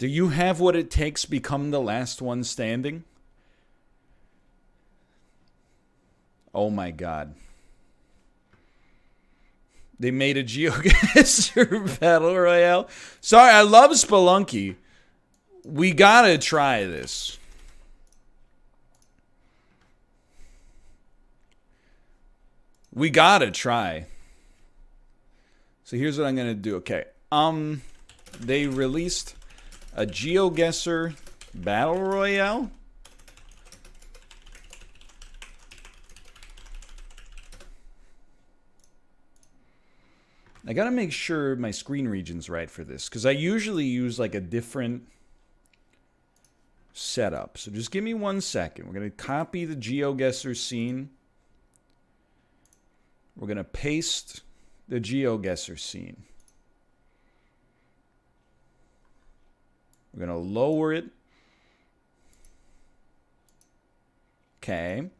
Do you have what it takes? Become the last one standing? Oh my god. They made a Geoguessr Battle Royale. Sorry, I love Spelunky. We gotta try this. We gotta try. So here's what I'm gonna do. Okay. They released a Geoguessr Battle Royale. I gotta make sure my screen region's right for this, because I usually use like a different setup. So just give me 1 second. We're gonna copy the Geoguessr scene. We're gonna paste the Geoguessr scene. We're gonna lower it. Okay.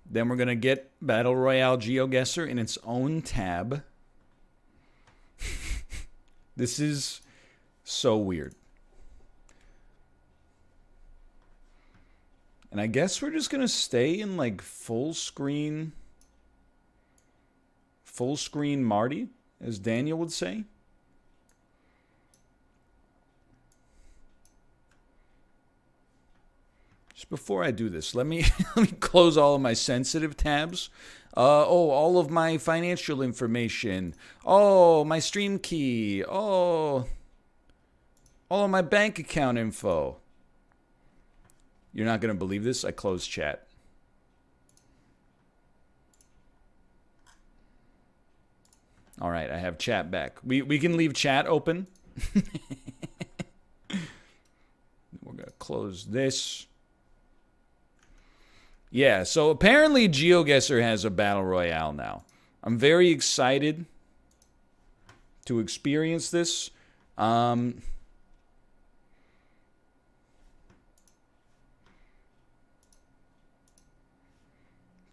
Then we're gonna get Battle Royale Geoguessr in its own tab. This is so weird. And I guess we're just gonna stay in like full screen Marty, as Daniel would say. Just before I do this, let me let me close all of my sensitive tabs. All of my financial information. Oh, my stream key. Oh, all of my bank account info. You're not going to believe this. I closed chat. All right, I have chat back. We can leave chat open. We're going to close this. Yeah, so apparently Geoguessr has a Battle Royale now. I'm very excited to experience this.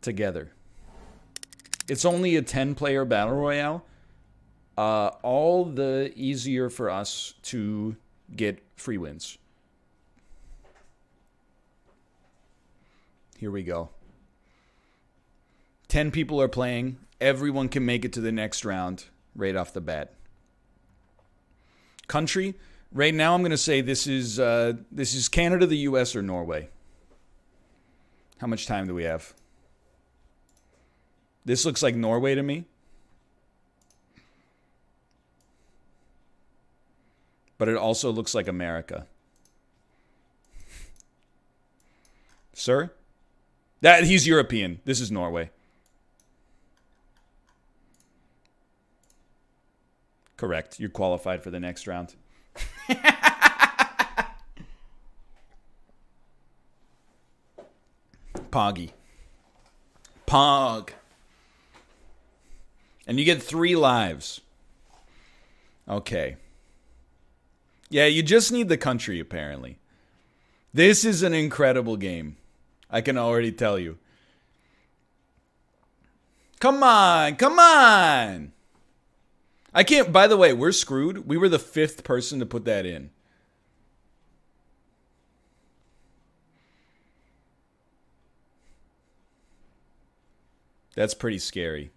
Together. It's only a 10-player Battle Royale. All the easier for us to get free wins. Here we go. 10 people are playing. Everyone can make it to the next round right off the bat. Country. Right now, I'm going to say this is Canada, the U.S., or Norway. How much time do we have? This looks like Norway to me. But it also looks like America. Sir? He's European. This is Norway. Correct. You're qualified for the next round. Poggy. Pog. And you get 3 lives. Okay. Yeah, you just need the country, apparently. This is an incredible game. I can already tell you. Come on, come on! I can't, by the way, we're screwed. We were the 5th person to put that in. That's pretty scary.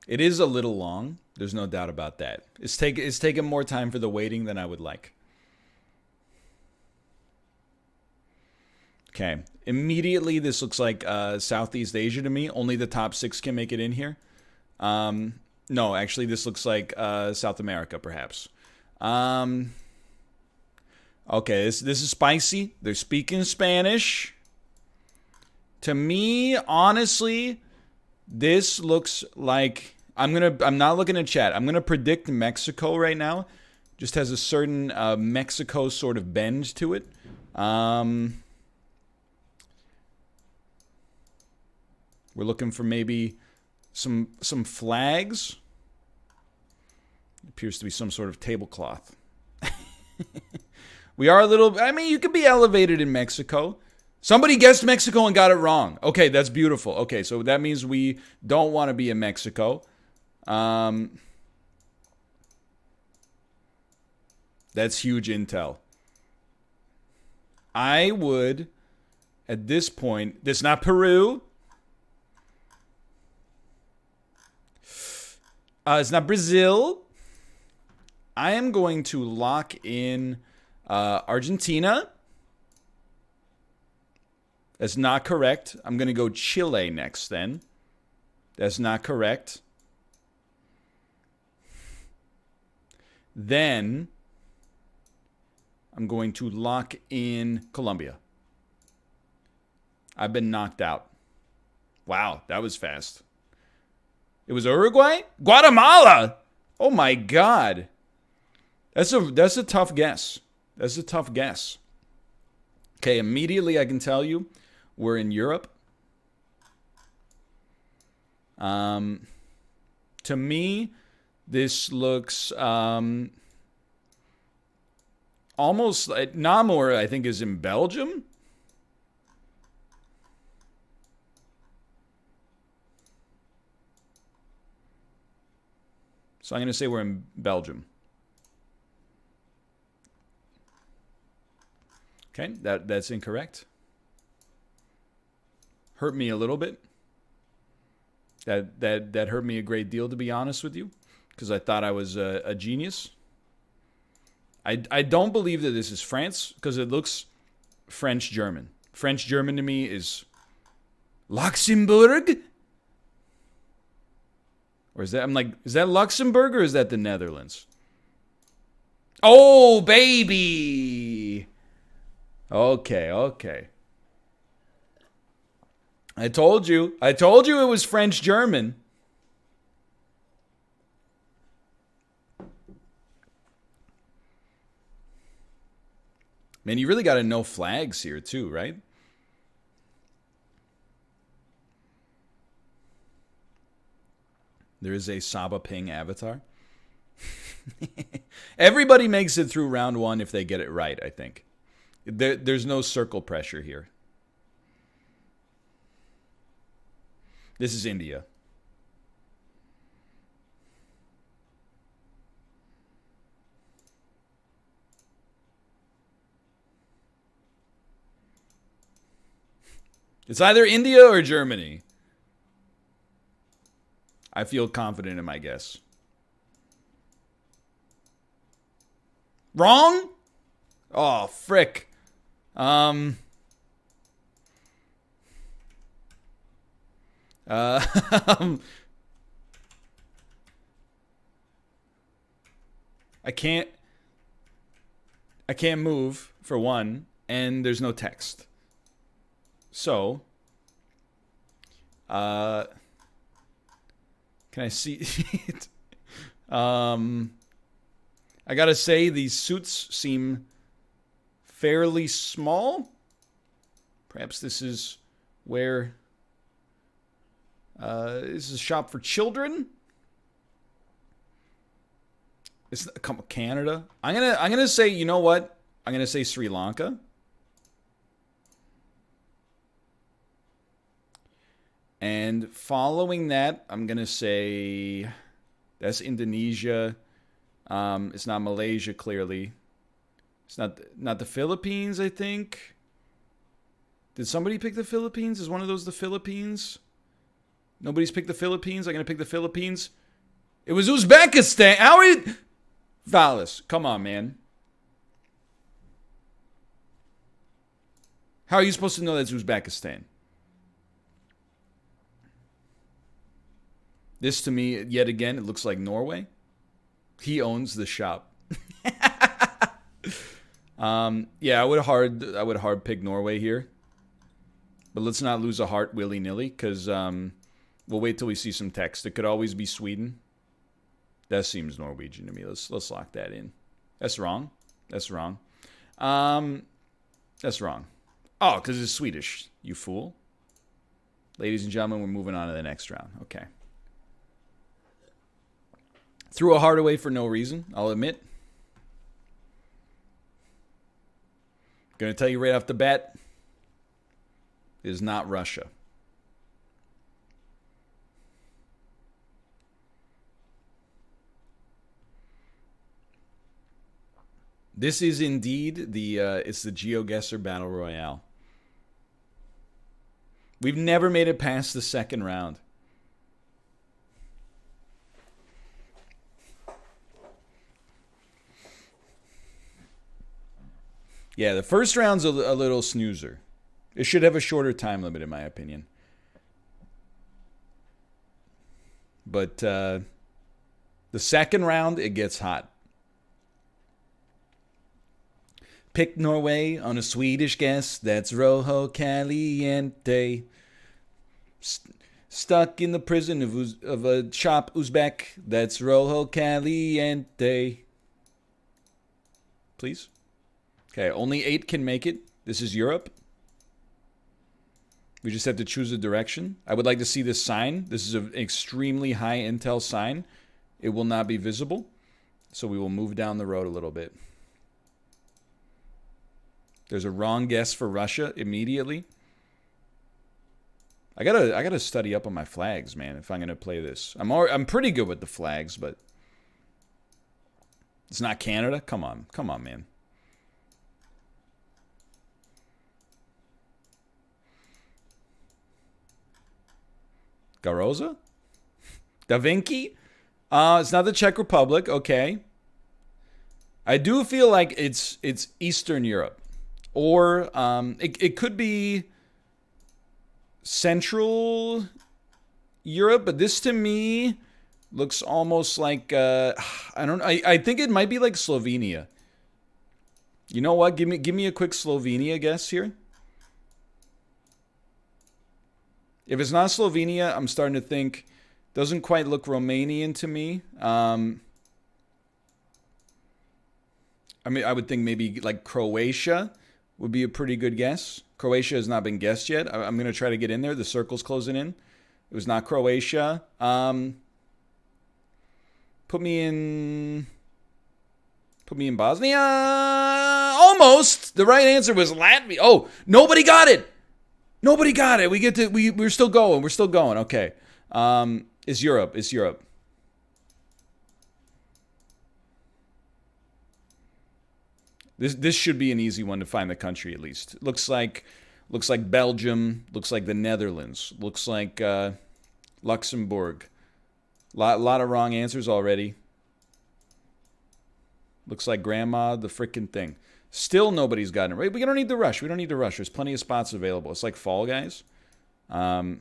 It is a little long. There's no doubt about that. It's taken more time for the waiting than I would like. Okay. Immediately, this looks like Southeast Asia to me. Only the top 6 can make it in here. No, actually, this looks like South America, perhaps. Okay, this is spicy. They're speaking Spanish. To me, honestly, this looks like... I'm not looking at chat. I'm gonna predict Mexico right now. Just has a certain Mexico sort of bend to it. We're looking for maybe some flags. It appears to be some sort of tablecloth. We are a little... I mean, you could be elevated in Mexico. Somebody guessed Mexico and got it wrong. Okay, that's beautiful. Okay, so that means we don't want to be in Mexico. That's huge intel. I would, at this point, this is not Peru. It's not Brazil. I am going to lock in Argentina. That's not correct. I'm going to go Chile next then. That's not correct. Then I'm going to lock in Colombia. I've been knocked out. Wow, that was fast. It was Uruguay? Guatemala! Oh my God. That's a tough guess. That's a tough guess. Okay, immediately I can tell you we're in Europe. To me, this looks almost like Namur, I think, is in Belgium. So I'm going to say we're in Belgium. Okay, that's incorrect. Hurt me a little bit. That hurt me a great deal, to be honest with you, because I thought I was a genius. I don't believe that this is France, because it looks French-German. French-German to me is Luxembourg? Or is that, I'm like, is that Luxembourg or is that the Netherlands? Oh, baby! Okay, okay. I told you it was French-German. Man, you really got to know flags here too, right? There is a Saba Ping avatar. Everybody makes it through round one if they get it right, I think. There's no circle pressure here. This is India. It's either India or Germany. I feel confident in my guess. Wrong? Oh, frick. I can't move, for one, and there's no text. So, can I see it? I gotta say, these suits seem fairly small. Perhaps this is where this is a shop for children. It's Canada. I'm gonna say, you know what? I'm gonna say Sri Lanka. And following that, I'm gonna say that's Indonesia. It's not Malaysia, clearly. It's not the Philippines, I think. Did somebody pick the Philippines? Is one of those the Philippines? Nobody's picked the Philippines. I'm gonna pick the Philippines. It was Uzbekistan. How are you? Valis, come on, man. How are you supposed to know that's Uzbekistan? This, to me, yet again, it looks like Norway. He owns the shop. Yeah, I would hard pick Norway here. But let's not lose a heart willy-nilly, because we'll wait till we see some text. It could always be Sweden. That seems Norwegian to me. Let's lock that in. That's wrong. That's wrong. That's wrong. Oh, because it's Swedish, you fool. Ladies and gentlemen, we're moving on to the next round. Okay. Threw a heart away for no reason, I'll admit. Gonna tell you right off the bat, It is not Russia. This is indeed it's the Geoguessr Battle Royale. We've never made it past the second round. Yeah, the first round's a little snoozer. It should have a shorter time limit, in my opinion. But the second round, it gets hot. Pick Norway on a Swedish guess. That's Rojo Caliente. Stuck in the prison of a shop Uzbek. That's Rojo Caliente. Please. Okay, only 8 can make it. This is Europe. We just have to choose a direction. I would like to see this sign. This is an extremely high intel sign. It will not be visible. So we will move down the road a little bit. There's a wrong guess for Russia immediately. I gotta study up on my flags, man, if I'm gonna play this. I'm pretty good with the flags, but it's not Canada. Come on, man. Garoza? Da Vinci? It's not the Czech Republic. Okay. I do feel like it's Eastern Europe. Or it could be Central Europe, but this to me looks almost like I think it might be like Slovenia. You know what? Give me a quick Slovenia guess here. If it's not Slovenia, I'm starting to think doesn't quite look Romanian to me. I mean, I would think maybe like Croatia would be a pretty good guess. Croatia has not been guessed yet. I'm going to try to get in there. The circle's closing in. It was not Croatia. Put me in Bosnia. Almost. The right answer was Latvia. Oh, nobody got it. Nobody got it. We're still going. We're still going. Okay. It's Europe. It's Europe. This should be an easy one to find the country at least. It looks like Belgium. Looks like the Netherlands. Looks like Luxembourg. Lot of wrong answers already. Looks like grandma, the frickin' thing. Still nobody's gotten it right. We don't need to rush. We don't need to rush. There's plenty of spots available. It's like Fall Guys. Here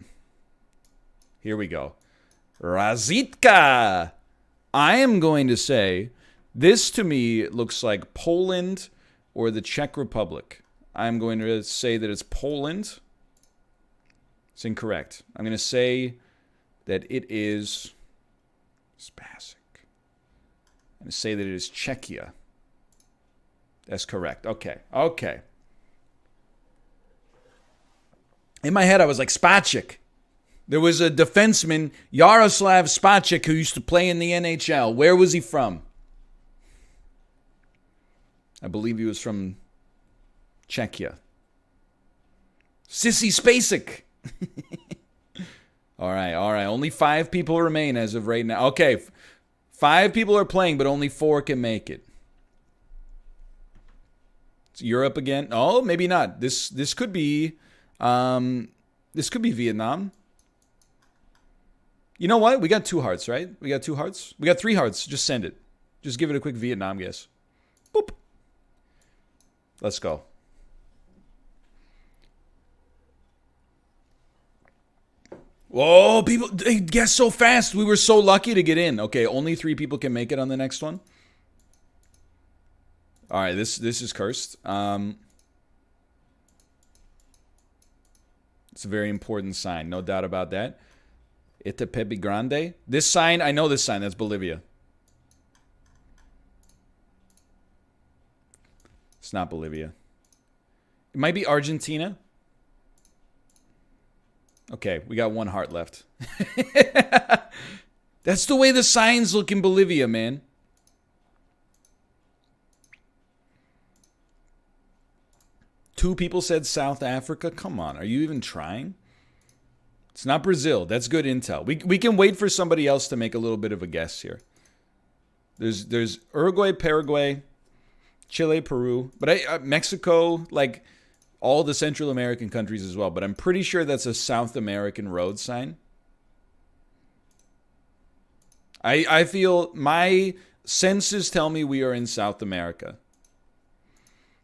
we go. Razitka. I am going to say this to me looks like Poland or the Czech Republic. I'm going to say that it's Poland. It's incorrect. I'm going to say that it is Spasic. I'm going to say that it is Czechia. That's correct. Okay. Okay. In my head, I was like, Spasic. There was a defenseman, Yaroslav Spasic, who used to play in the NHL. Where was he from? I believe he was from Czechia. Sissy Spacek. All right. Only 5 people remain as of right now. Okay. 5 people are playing, but only 4 can make it. It's Europe again. Oh, maybe not. This could be Vietnam. You know what? We got 2 hearts, right? We got 2 hearts. We got 3 hearts. Just send it. Just give it a quick Vietnam guess. Boop. Let's go. Whoa, people, they guess so fast. We were so lucky to get in. Okay, only 3 people can make it on the next one. All right, this is cursed. It's a very important sign, no doubt about that. Itepepi Grande. This sign, I know this sign. That's Bolivia. It's not Bolivia. It might be Argentina. Okay, we got 1 heart left. That's the way the signs look in Bolivia, man. 2 people said South Africa. Come on, are you even trying? It's not Brazil. That's good intel. We can wait for somebody else to make a little bit of a guess here. There's Uruguay, Paraguay, Chile, Peru, but Mexico, like all the Central American countries as well. But I'm pretty sure that's a South American road sign. I feel my senses tell me we are in South America.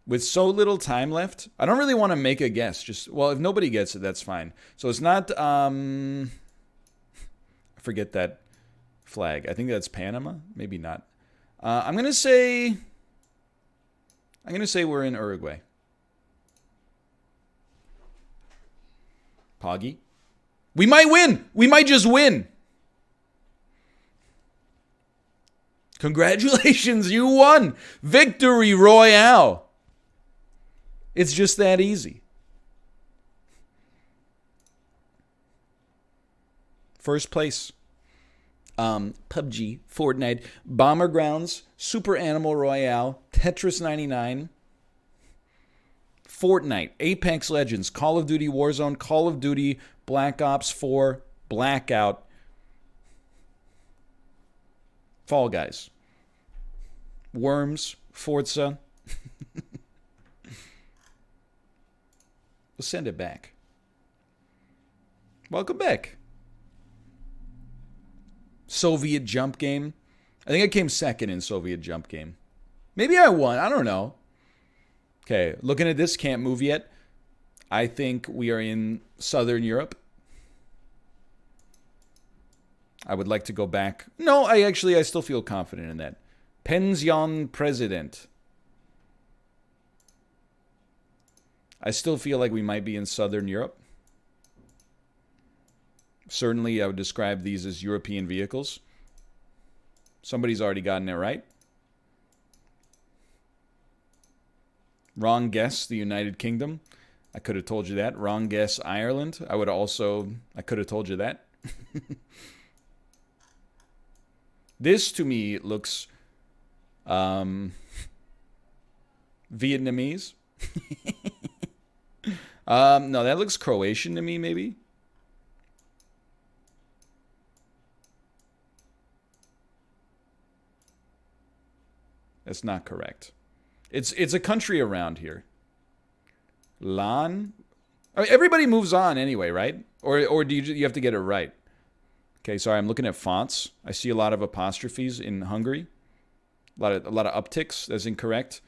With so little time left, I don't really want to make a guess. If nobody gets it, that's fine. So it's not, I forget that flag. I think that's Panama. Maybe not. I'm going to say we're in Uruguay. Poggy. We might win. We might just win. Congratulations, you won. Victory Royale. It's just that easy. First place. PUBG, Fortnite, Bomber Grounds, Super Animal Royale, Tetris 99, Fortnite, Apex Legends, Call of Duty Warzone, Call of Duty Black Ops 4, Blackout, Fall Guys, Worms, Forza. We'll send it back. Welcome back. Soviet Jump Game. I think I came second in Soviet Jump Game. Maybe I won. I don't know. Okay, looking at this, can't move yet. I think we are in Southern Europe. I would like to go back. No, I still feel confident in that. Pension President. I still feel like we might be in Southern Europe. Certainly, I would describe these as European vehicles. Somebody's already gotten it right. Wrong guess, the United Kingdom. I could have told you that. Wrong guess, Ireland. I could have told you that. This, to me, looks Vietnamese. No, that looks Croatian to me, maybe. That's not correct. It's a country around here. Lan? I mean, everybody moves on anyway, right? Or do you have to get it right? Okay, sorry, I'm looking at fonts. I see a lot of apostrophes in Hungary. A lot of upticks. That's incorrect.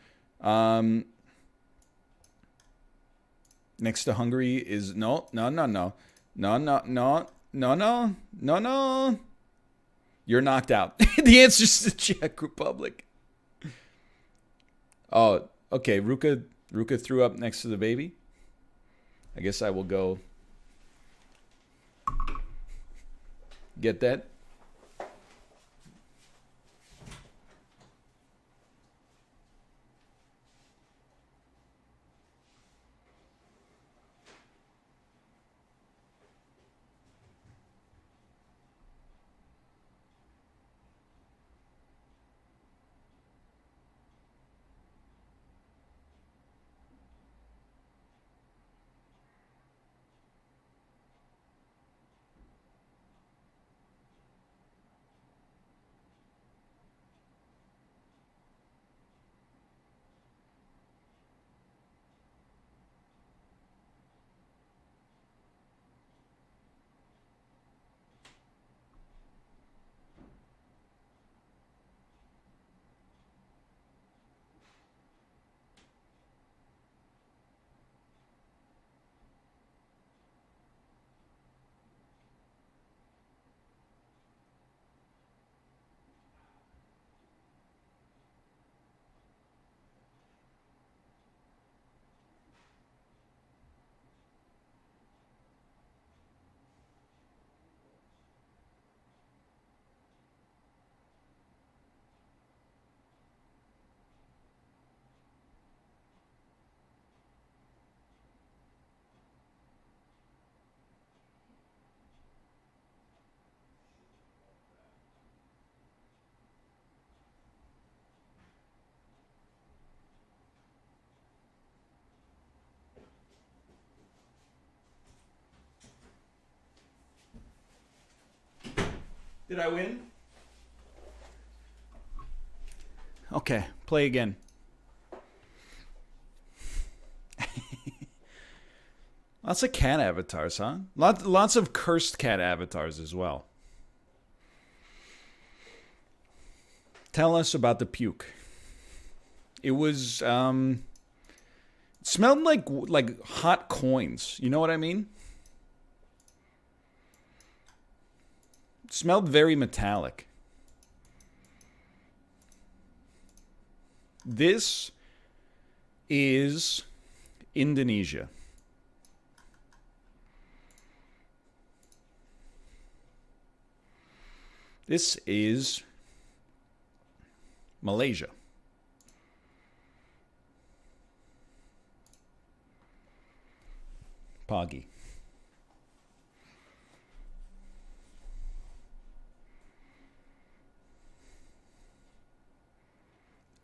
Next to Hungary is no. You're knocked out. The answer is the Czech Republic. Oh, okay. Ruka threw up next to the baby. I guess I will go get that. Did I win? Okay, play again. Lots of cat avatars, huh? Lots of cursed cat avatars as well. Tell us about the puke. It was it smelled like hot coins. You know what I mean? It smelled very metallic. This is Indonesia. This is Malaysia. Poggy.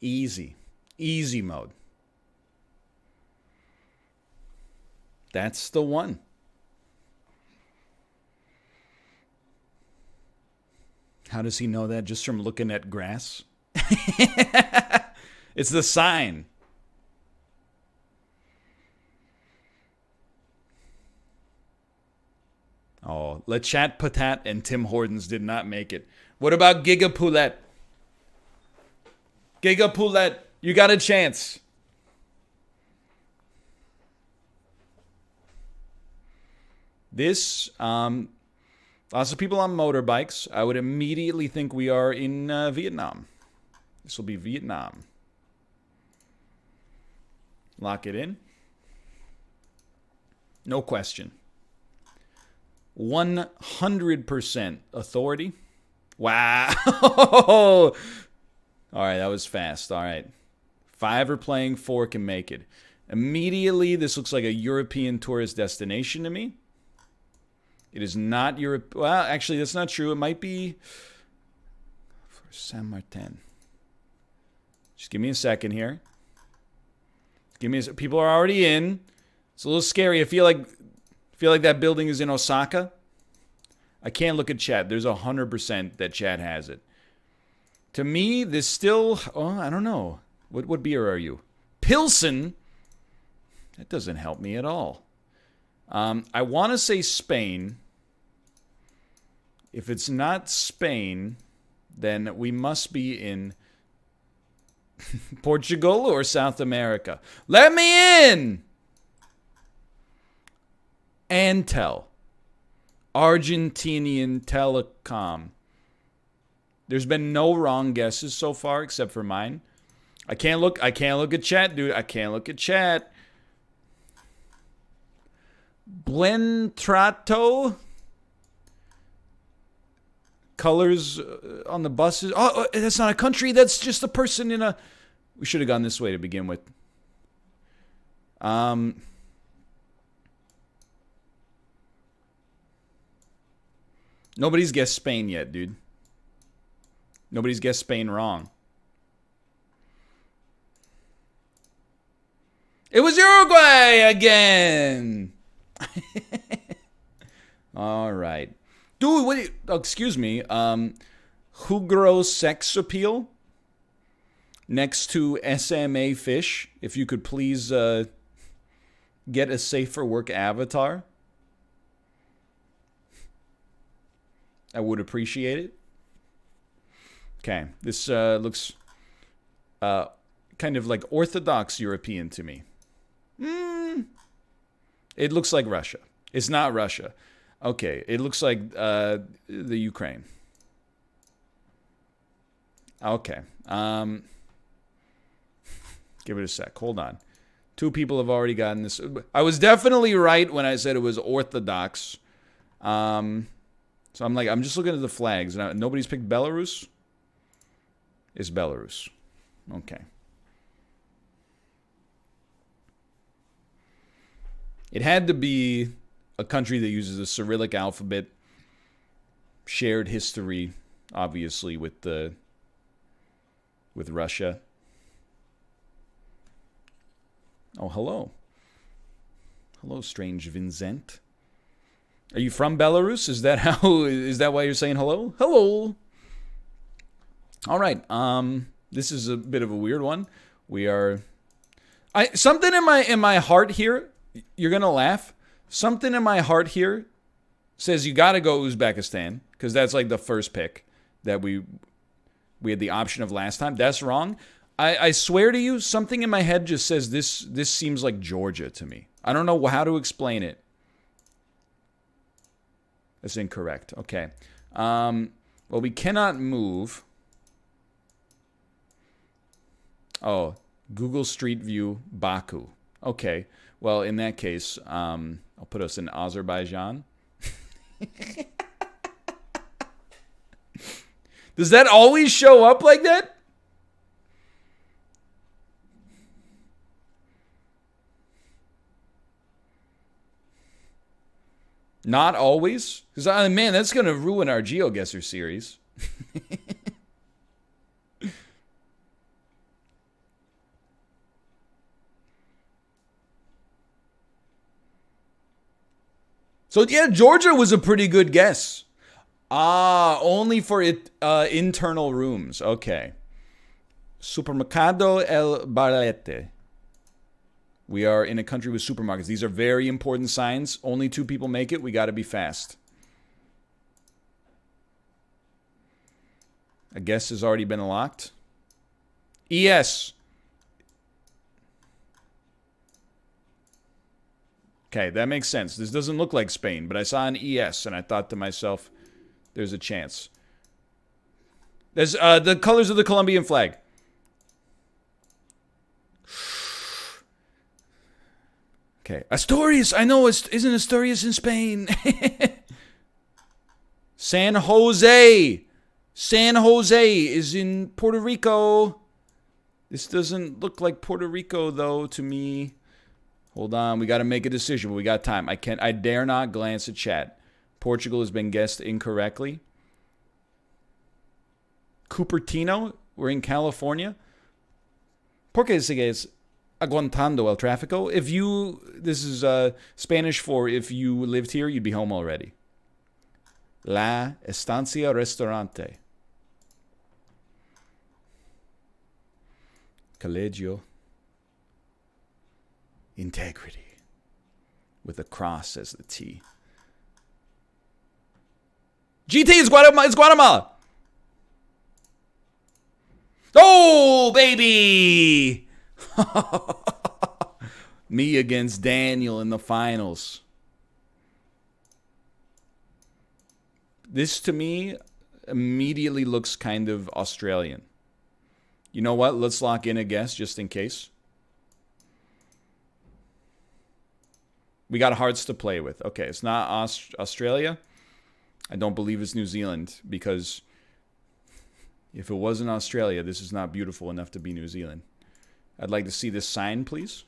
Easy. Easy mode. That's the one. How does he know that? Just from looking at grass? It's the sign. Oh, Le Chat Patat and Tim Hortons did not make it. What about Giga Poulet? Giga Poulet, you got a chance. This, lots of people on motorbikes. I would immediately think we are in Vietnam. This will be Vietnam. Lock it in. No question. 100% authority. Wow. All right, that was fast. All right. 5 are playing, 4 can make it. Immediately, this looks like a European tourist destination to me. It is not Europe. Well, actually, that's not true. It might be for Saint Martin. Just give me a second here. Give me a, people are already in. It's a little scary. I feel like that building is in Osaka. I can't look at chat. There's 100% that chat has it. To me, this still. Oh, I don't know. What beer are you? Pilsen. That doesn't help me at all. I want to say Spain. If it's not Spain, then we must be in Portugal or South America. Let me in! Antel. Argentinian Telecom. There's been no wrong guesses so far except for mine. I can't look at chat, dude. I can't look at chat. Blentrato. Colors on the buses. Oh, that's not a country. That's just a person in a... We should have gone this way to begin with. Nobody's guessed Spain yet, dude. Nobody's guessed Spain wrong. It was Uruguay again. All right. Dude, what? Excuse me. Hugro sex appeal next to SMA fish. If you could please get a safe for work avatar, I would appreciate it. Okay, this looks kind of like Orthodox European to me. It looks like Russia. It's not Russia. Okay, it looks like the Ukraine. Okay. Give it a sec. Hold on. 2 people have already gotten this. I was definitely right when I said it was Orthodox. So I'm just looking at the flags. Nobody's picked Belarus? It's Belarus. Okay. It had to be a country that uses a Cyrillic alphabet. Shared history, obviously, with Russia. Oh, hello. Hello, strange Vincent. Are you from Belarus? Is that how? Is that why you're saying hello? Hello. All right. This is a bit of a weird one. We are. Something in my heart here. You're gonna laugh. Something in my heart here says you got to go Uzbekistan because that's like the first pick that we had the option of last time. That's wrong. I swear to you, something in my head just says this seems like Georgia to me. I don't know how to explain it. That's incorrect. Okay. Well, we cannot move. Oh, Google Street View, Baku. Okay. Well, in that case, I'll put us in Azerbaijan. Does that always show up like that? Not always? Because, man, that's going to ruin our Geoguessr series. So, yeah, Georgia was a pretty good guess. Only for internal rooms. Okay. Supermercado El Barlete. We are in a country with supermarkets. These are very important signs. Only 2 people make it. We got to be fast. A guess has already been locked. ES. Okay, that makes sense. This doesn't look like Spain, but I saw an ES, and I thought to myself, there's a chance. There's the colors of the Colombian flag. Okay, Asturias. I know, isn't Asturias in Spain? San Jose. San Jose is in Puerto Rico. This doesn't look like Puerto Rico, though, to me. Hold on, we got to make a decision. We got time. I dare not glance at chat. Portugal has been guessed incorrectly. Cupertino, we're in California. Porque sigues aguantando el tráfico? This is Spanish for if you lived here, you'd be home already. La estancia restaurante. Colegio. Integrity. With a cross as the T. GT is Guatemala. It's Guatemala. Oh, baby. Me against Daniel in the finals. This, to me, immediately looks kind of Australian. You know what? Let's lock in a guess just in case. We got hearts to play with. Okay, it's not Australia. I don't believe it's New Zealand because if it wasn't Australia, this is not beautiful enough to be New Zealand. I'd like to see this sign, please.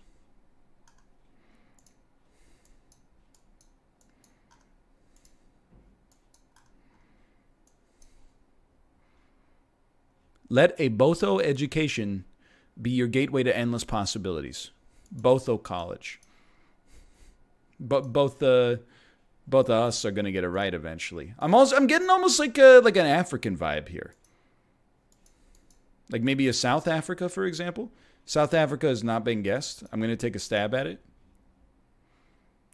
Let a Botho education be your gateway to endless possibilities. Botho College. But both of us are gonna get it right eventually. I'm getting almost like an African vibe here. Like maybe a South Africa, for example. South Africa has not been guessed. I'm gonna take a stab at it.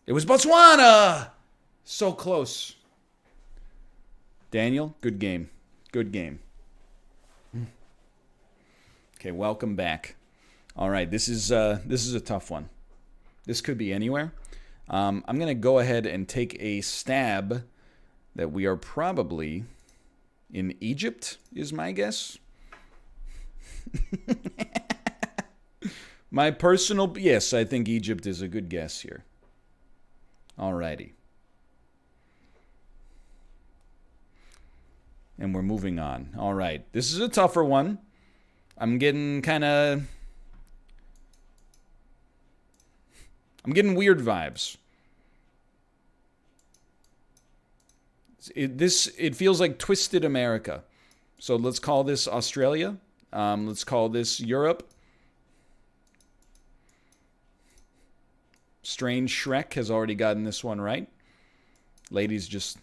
It was Botswana! So close. Daniel, good game. Good game. Okay, welcome back. All right, this is a tough one. This could be anywhere. I'm going to go ahead and take a stab that we are probably in Egypt, is my guess. My personal, yes, I think Egypt is a good guess here. All righty. And we're moving on. All right, this is a tougher one. I'm getting weird vibes. It feels like Twisted America. So let's call this Australia. Let's call this Europe. Strange Shrek has already gotten this one right. Lady's just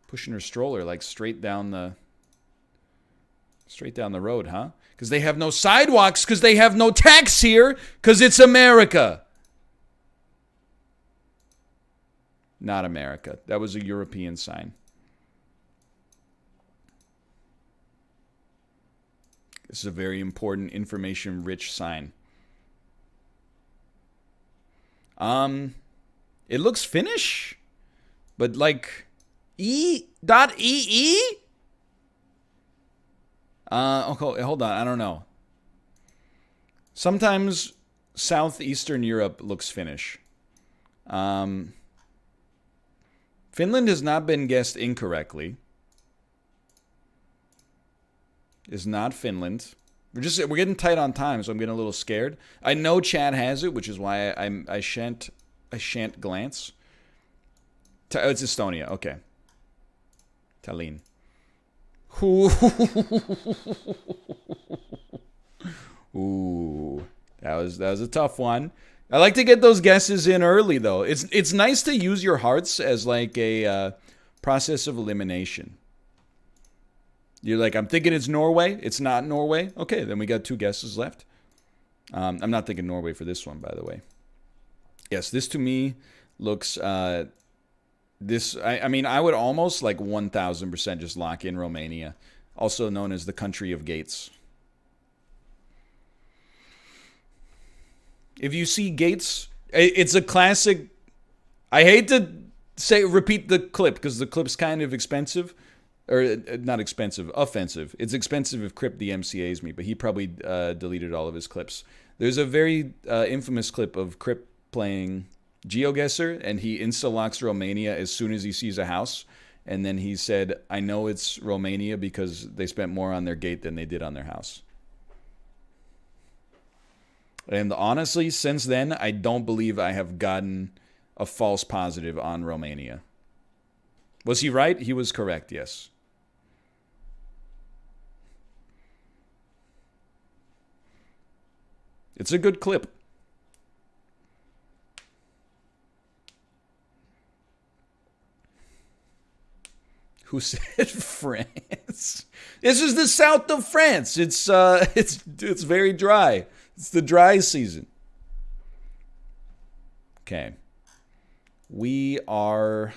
pushing her stroller like straight down the road, huh? Because they have no sidewalks, because they have no tax here, because it's America. Not America. That was a European sign. This is a very important, information-rich sign. It looks Finnish, but like .ee? Okay, hold on. I don't know. Sometimes Southeastern Europe looks Finnish. Finland has not been guessed incorrectly. Is not Finland. We're getting tight on time, so I'm getting a little scared. I know Chad has it, which is why I shan't glance. Oh, it's Estonia. Okay. Tallinn. Ooh, that was a tough one. I like to get those guesses in early, though. It's nice to use your hearts as like a process of elimination. You're like, I'm thinking it's Norway. It's not Norway. Okay, then we got 2 guesses left. I'm not thinking Norway for this one, by the way. Yes, this to me looks. I mean, I would almost like 1,000% just lock in Romania, also known as the country of gates. If you see gates, it's a classic. I hate to repeat the clip because the clip's kind of expensive. Or not expensive, offensive. It's expensive if Crip DMCA's me, but he probably deleted all of his clips. There's a very infamous clip of Crip playing Geoguessr, and he insta-locks Romania as soon as he sees a house. And then he said, I know it's Romania because they spent more on their gate than they did on their house. And honestly, since then, I don't believe I have gotten a false positive on Romania. Was he right? He was correct, yes. It's a good clip. Who said France? This is the south of France. It's very dry. It's the dry season. Okay. We are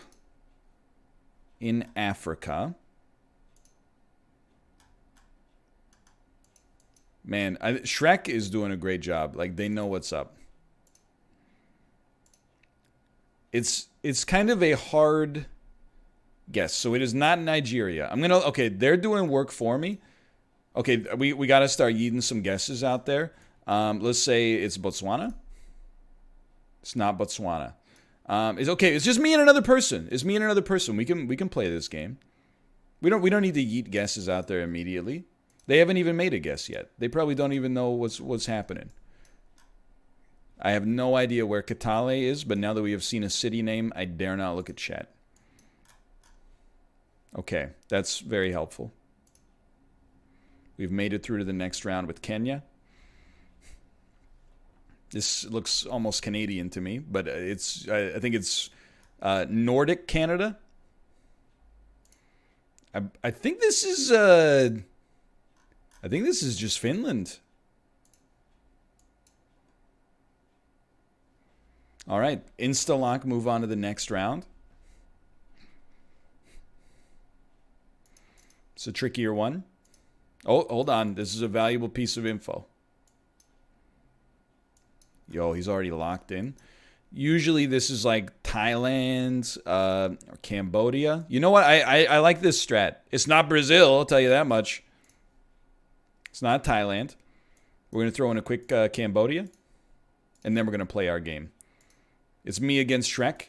in Africa. Man, Shrek is doing a great job. Like, they know what's up. It's kind of a hard guess. So it is not Nigeria. Okay, they're doing work for me. Okay, we got to start yeeting some guesses out there. Let's say it's Botswana. It's not Botswana. It's okay. It's just me and another person. It's me and another person. We can play this game. We don't need to yeet guesses out there immediately. They haven't even made a guess yet. They probably don't even know what's happening. I have no idea where Katale is, but now that we have seen a city name, I dare not look at chat. Okay, that's very helpful. We've made it through to the next round with Kenya. This looks almost Canadian to me, but I think it's Nordic Canada. I think this is just Finland. All right, insta-lock, move on to the next round. It's a trickier one. Oh, hold on. This is a valuable piece of info. Yo, he's already locked in. Usually this is like Thailand or Cambodia. You know what? I like this strat. It's not Brazil, I'll tell you that much. It's not Thailand. We're going to throw in a quick Cambodia. And then we're going to play our game. It's me against Shrek.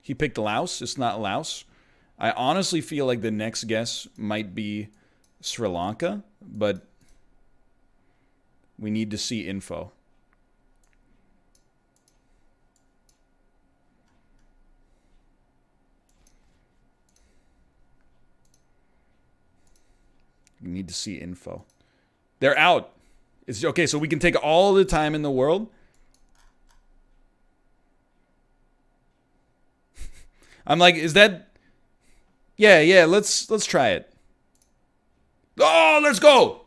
He picked Laos. It's not Laos. I honestly feel like the next guess might be Sri Lanka, but we need to see info. We need to see info. They're out. It's okay, so we can take all the time in the world. I'm like, is that? Yeah. Let's try it. Oh, let's go.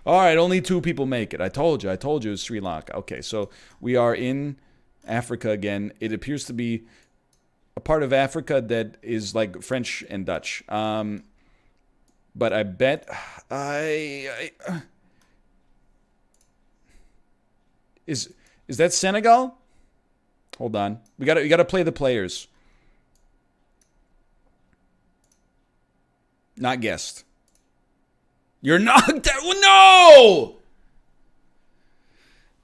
All right, only 2 people make it. I told you it was Sri Lanka. Okay, so we are in Africa again. It appears to be a part of Africa that is like French and Dutch. But I bet is that Senegal? Hold on. We gotta play the players. Not guessed. You're knocked out. No!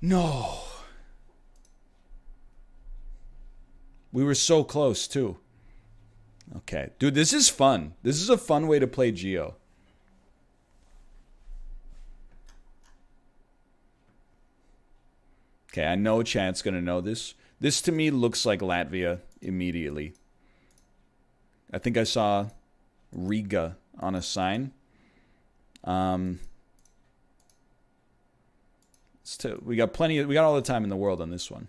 No. We were so close, too. Okay. Dude, this is fun. This is a fun way to play Geo. Okay, I know chat's going to know this. This, to me, looks like Latvia immediately. I think I saw Riga on a sign. We got all the time in the world on this one.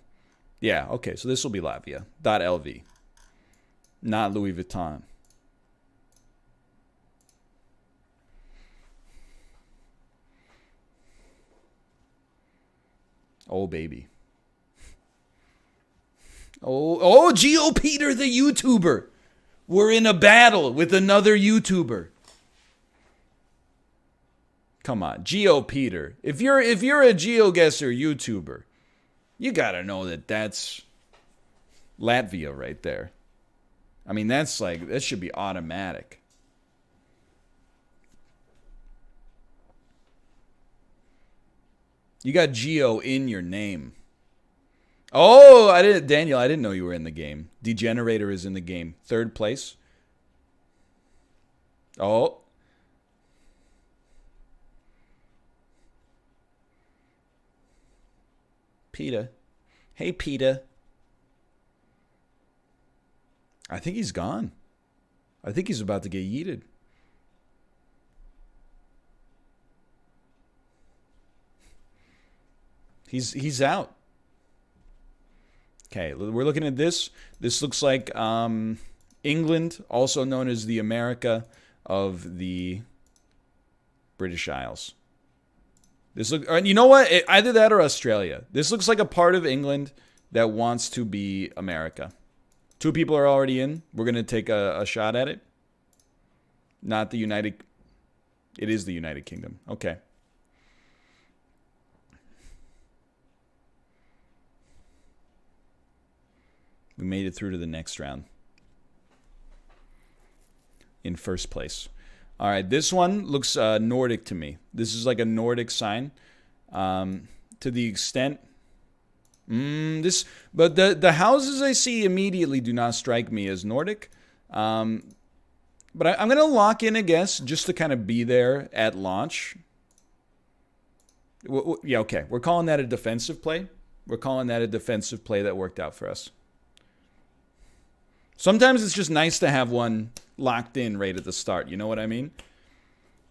Yeah, okay, so this will be Latvia. .lv. Not Louis Vuitton. Oh, baby. Oh, Geopeter the YouTuber. We're in a battle with another YouTuber. Come on, Geopeter. If you're a Geoguessr YouTuber, you gotta know that that's Latvia right there. I mean, that should be automatic. You got Geo in your name. Oh, Daniel, I didn't know you were in the game. Degenerator is in the game. 3rd place. Oh. Peter. Hey, Peter. I think he's gone. I think he's about to get yeeted. He's out. Okay, we're looking at this. This looks like England, also known as the America of the British Isles. You know what? Either that or Australia. This looks like a part of England that wants to be America. 2 people are already in. We're going to take a shot at it. Not the United... It is the United Kingdom. Okay. We made it through to the next round. In 1st place. All right, this one looks Nordic to me. This is like a Nordic sign. To the extent... But the houses I see immediately do not strike me as Nordic. But I'm going to lock in a guess just to kind of be there at launch. Yeah, okay. We're calling that a defensive play. We're calling that a defensive play that worked out for us. Sometimes it's just nice to have one locked in right at the start. You know what I mean?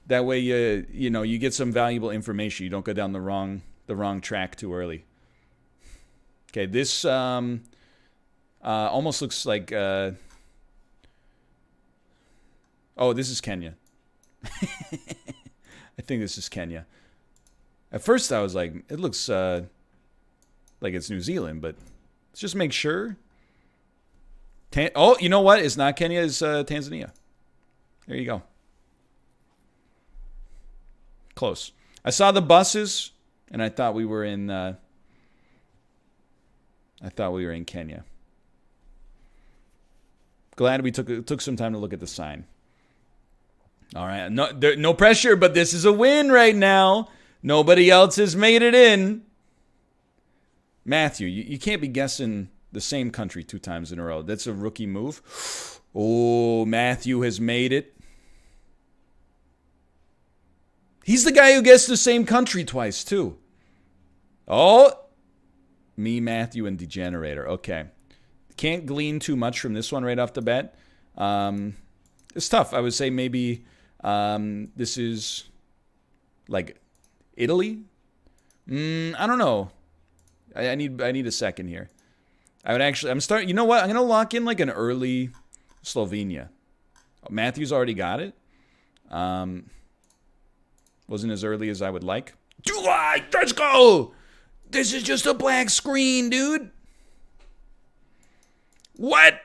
That way, you get some valuable information. You don't go down the wrong track too early. Okay, this almost looks like... oh, this is Kenya. I think this is Kenya. At first, I was like, it looks like it's New Zealand, but let's just make sure. Oh, you know what? It's not Kenya. It's Tanzania. There you go. Close. I saw the buses, and I thought we were in... Kenya. Glad we took some time to look at the sign. All right, no pressure, but this is a win right now. Nobody else has made it in. Matthew, you can't be guessing the same country 2 times in a row. That's a rookie move. Oh, Matthew has made it. He's the guy who guessed the same country twice, too. Oh, me, Matthew, and Degenerator. Okay. Can't glean too much from this one right off the bat. It's tough. I would say maybe this is like Italy. I don't know. I need a second here. I would actually, I'm starting, you know what? I'm going to lock in like an early Slovenia. Oh, Matthew's already got it. Wasn't as early as I would like. Let's go! This is just a black screen, dude. What?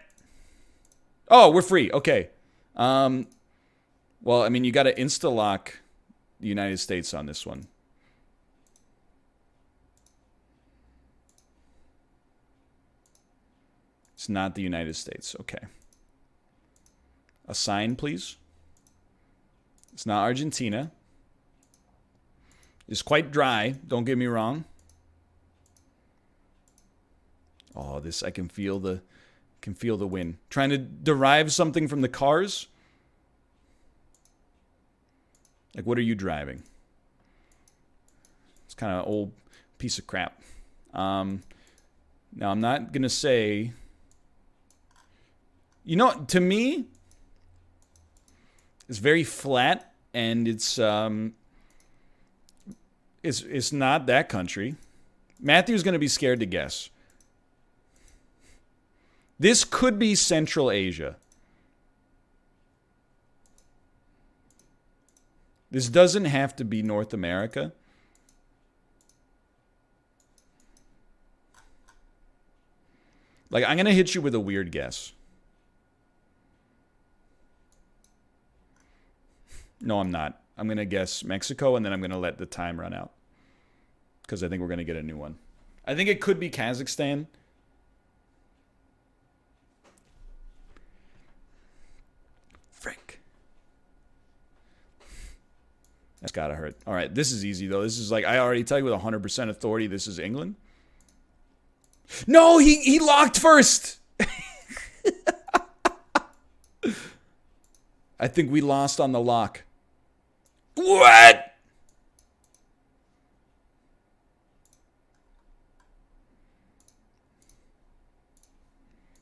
Oh, we're free. Okay. Well, I mean, you got to insta-lock the United States on this one. It's not the United States. Okay. Assign, please. It's not Argentina. It's quite dry. Don't get me wrong. Oh, this, I can feel the wind. Trying to derive something from the cars. Like, what are you driving? It's kind of an old piece of crap. Now, I'm not going to say... You know, to me, it's very flat, and it's not that country. Matthew's going to be scared to guess. This could be Central Asia. This doesn't have to be North America. Like, I'm going to hit you with a weird guess. No, I'm not. I'm going to guess Mexico, and then I'm going to let the time run out. Because I think we're going to get a new one. I think it could be Kazakhstan. Frick. That's got to hurt. All right, this is easy, though. This is like, I already tell you with 100% authority, this is England. No, he locked first. I think we lost on the lock. What?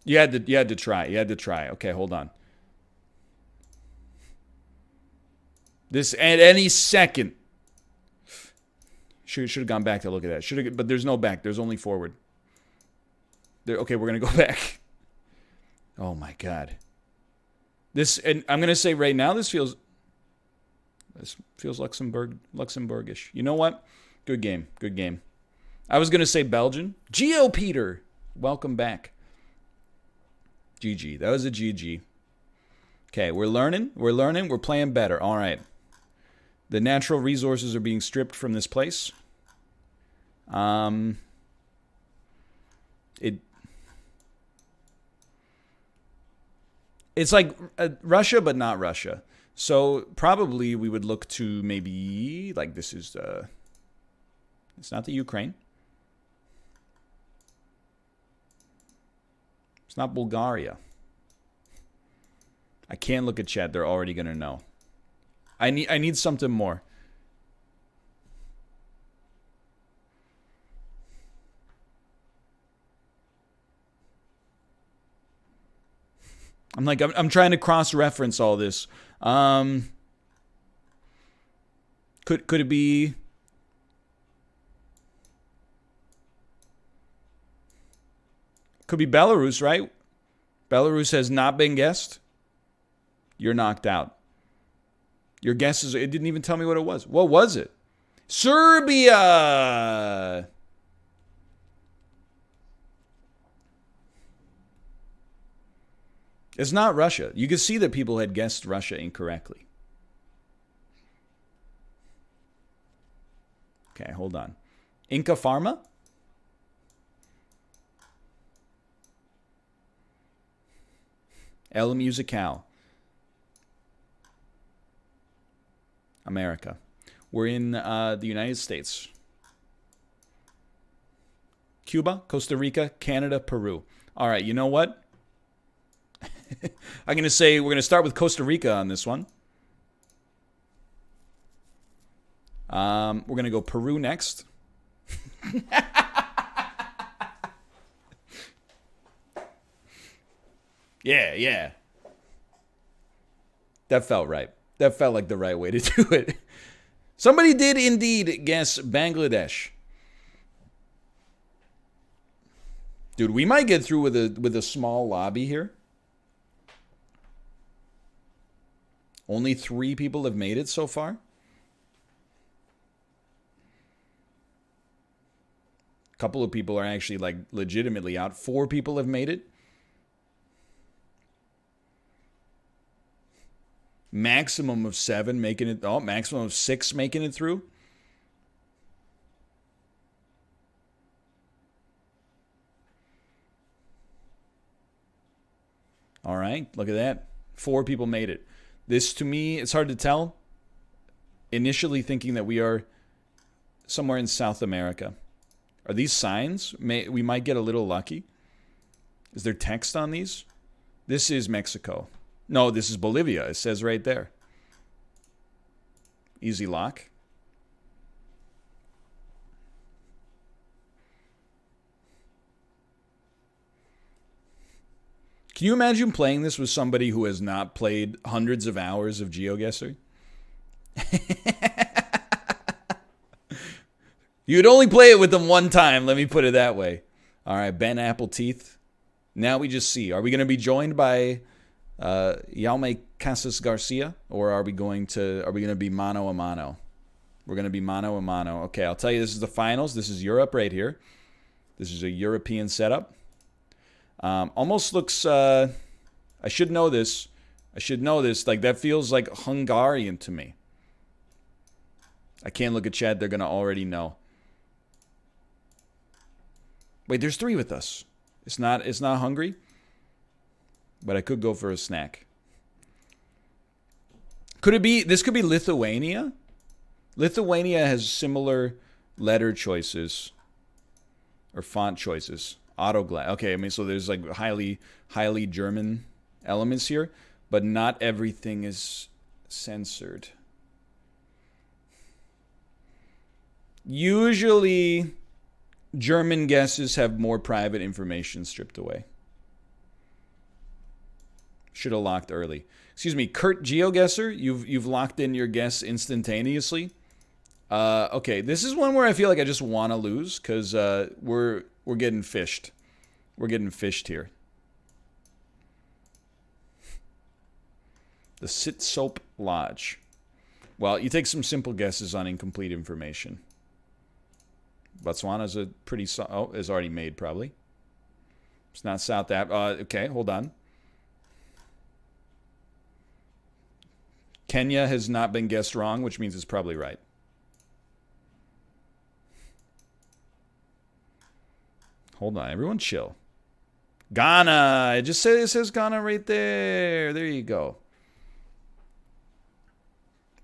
You had to try. You had to try. Okay, hold on. This at any second. Should have gone back to look at that. Should have, but there's no back. There's only forward. There, okay, we're gonna go back. Oh my god. This, and I'm gonna say right now, this feels Luxembourgish. You know what? Good game. Good game. I was gonna say Belgian. Geo Peter, welcome back. GG. That was a GG. Okay, we're learning. We're learning. We're playing better. All right. The natural resources are being stripped from this place. It's like Russia, but not Russia. So probably we would look to maybe, like, this is it's not the Ukraine. It's not Bulgaria. I can't look at chat. They're already going to know. I need something more. I'm trying to cross-reference all this. Could it be? Could be Belarus, right? Belarus has not been guessed. You're knocked out. Your guess is, it didn't even tell me what it was. What was it? Serbia! It's not Russia. You can see that people had guessed Russia incorrectly. Okay, hold on. Inca Pharma? El Musical. America. We're in the United States. Cuba, Costa Rica, Canada, Peru. All right, you know what? I'm going to say we're going to start with Costa Rica on this one. We're going to go Peru next. Yeah. That felt right. That felt like the right way to do it. Somebody did indeed guess Bangladesh. Dude, we might get through with a small lobby here. Only 3 people have made it so far. A couple of people are actually like legitimately out. 4 people have made it. Maximum of 7 making it. Oh, maximum of 6 making it through. All right, look at that. 4 people made it. This, to me, it's hard to tell. Initially thinking that we are somewhere in South America. Are these signs? We might get a little lucky. Is there text on these? This is Mexico. No, this is Bolivia. It says right there. Easy lock. Can you imagine playing this with somebody who has not played hundreds of hours of Geoguessr? You'd only play it with them one time, let me put it that way. All right, Ben Apple Teeth. Now we just see. Are we going to be joined by Jaume Casas Garcia, or are we going to be mano a mano? We're going to be mano a mano. Okay, I'll tell you, this is the finals. This is Europe right here. This is a European setup. Almost looks, I should know this. Like, that feels like Hungarian to me. I can't look at chat. They're going to already know. Wait, there's 3 with us. It's not Hungary. But I could go for a snack. Could it be, this could be Lithuania? Lithuania has similar letter choices. Or font choices. Autoglass. Okay, I mean, so there's like highly German elements here, but not everything is censored. Usually, German guesses have more private information stripped away. Should have locked early. Excuse me, Kurt Geoguessr, you've locked in your guess instantaneously. Okay, this is one where I feel like I just want to lose because we're getting fished. We're getting fished here. The Sit Soap Lodge. Well, you take some simple guesses on incomplete information. Botswana's a pretty... Oh, is already made, probably. It's not South Africa. Okay, hold on. Kenya has not been guessed wrong, which means it's probably right. Hold on, everyone chill. Ghana. It says Ghana right there. There you go.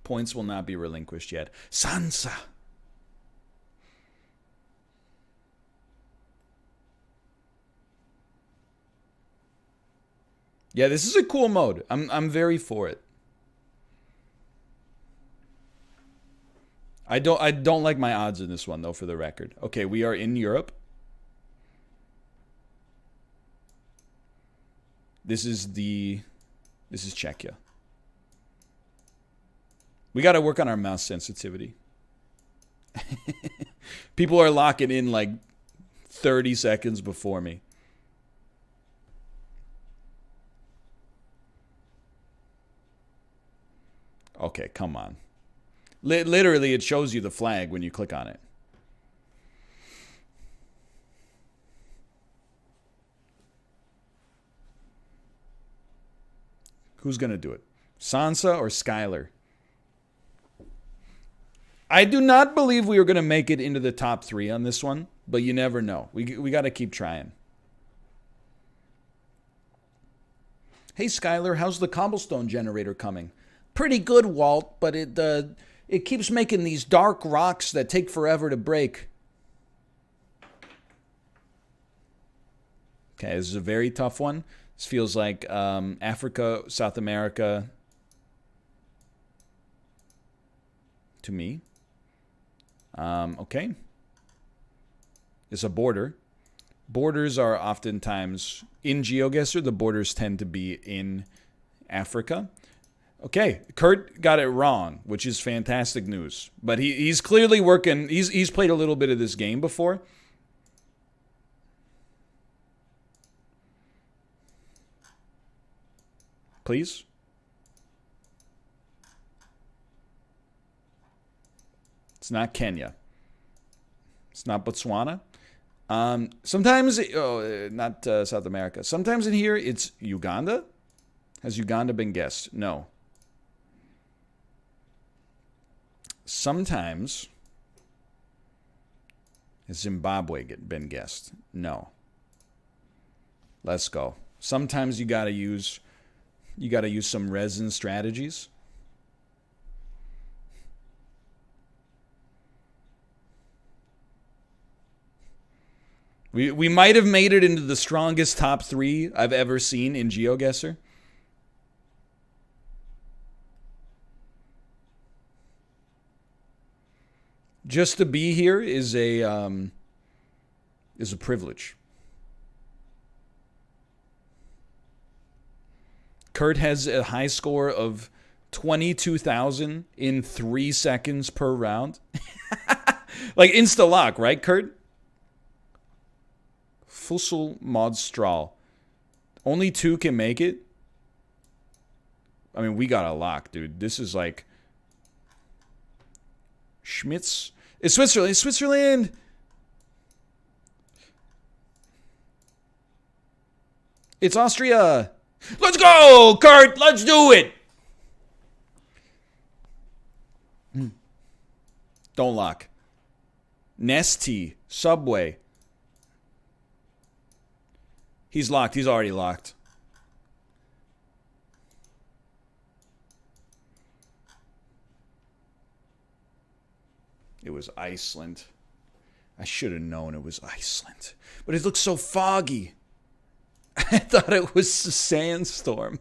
Points will not be relinquished yet. Sansa. Yeah, this is a cool mode. I'm very for it. I don't like my odds in this one though, for the record. Okay, we are in Europe. This is Czechia. We got to work on our mouse sensitivity. People are locking in like 30 seconds before me. Okay, come on. Literally, it shows you the flag when you click on it. Who's going to do it? Sansa or Skylar? I do not believe we are going to make it into the top 3 on this one, but you never know. We got to keep trying. Hey, Skylar, how's the cobblestone generator coming? Pretty good, Walt, but it keeps making these dark rocks that take forever to break. Okay, this is a very tough one. This feels like Africa, South America to me. Okay. It's a border. Borders are oftentimes in Geoguessr. The borders tend to be in Africa. Okay, Kurt got it wrong, which is fantastic news. But he's clearly working. He's played a little bit of this game before. please. It's not Kenya. It's not Botswana. Sometimes, not South America. Sometimes in here, it's Uganda. Has Uganda been guessed? No. Sometimes, has Zimbabwe been guessed? No. Let's go. Sometimes you gotta use some resin strategies. We might have made it into the strongest top 3 I've ever seen in Geoguessr. Just to be here is a privilege. Kurt has a high score of 22,000 in 3 seconds per round. Like insta-lock, right, Kurt? Fussel Mod Strahl. Only 2 can make it? I mean, we got a lock, dude. This is like... Schmitz. It's Switzerland. It's Switzerland. It's Austria. Let's go, Kurt. Let's do it. Don't lock. Nesty. Subway. He's locked. He's already locked. It was Iceland. I should have known it was Iceland. But it looks so foggy. I thought it was a sandstorm.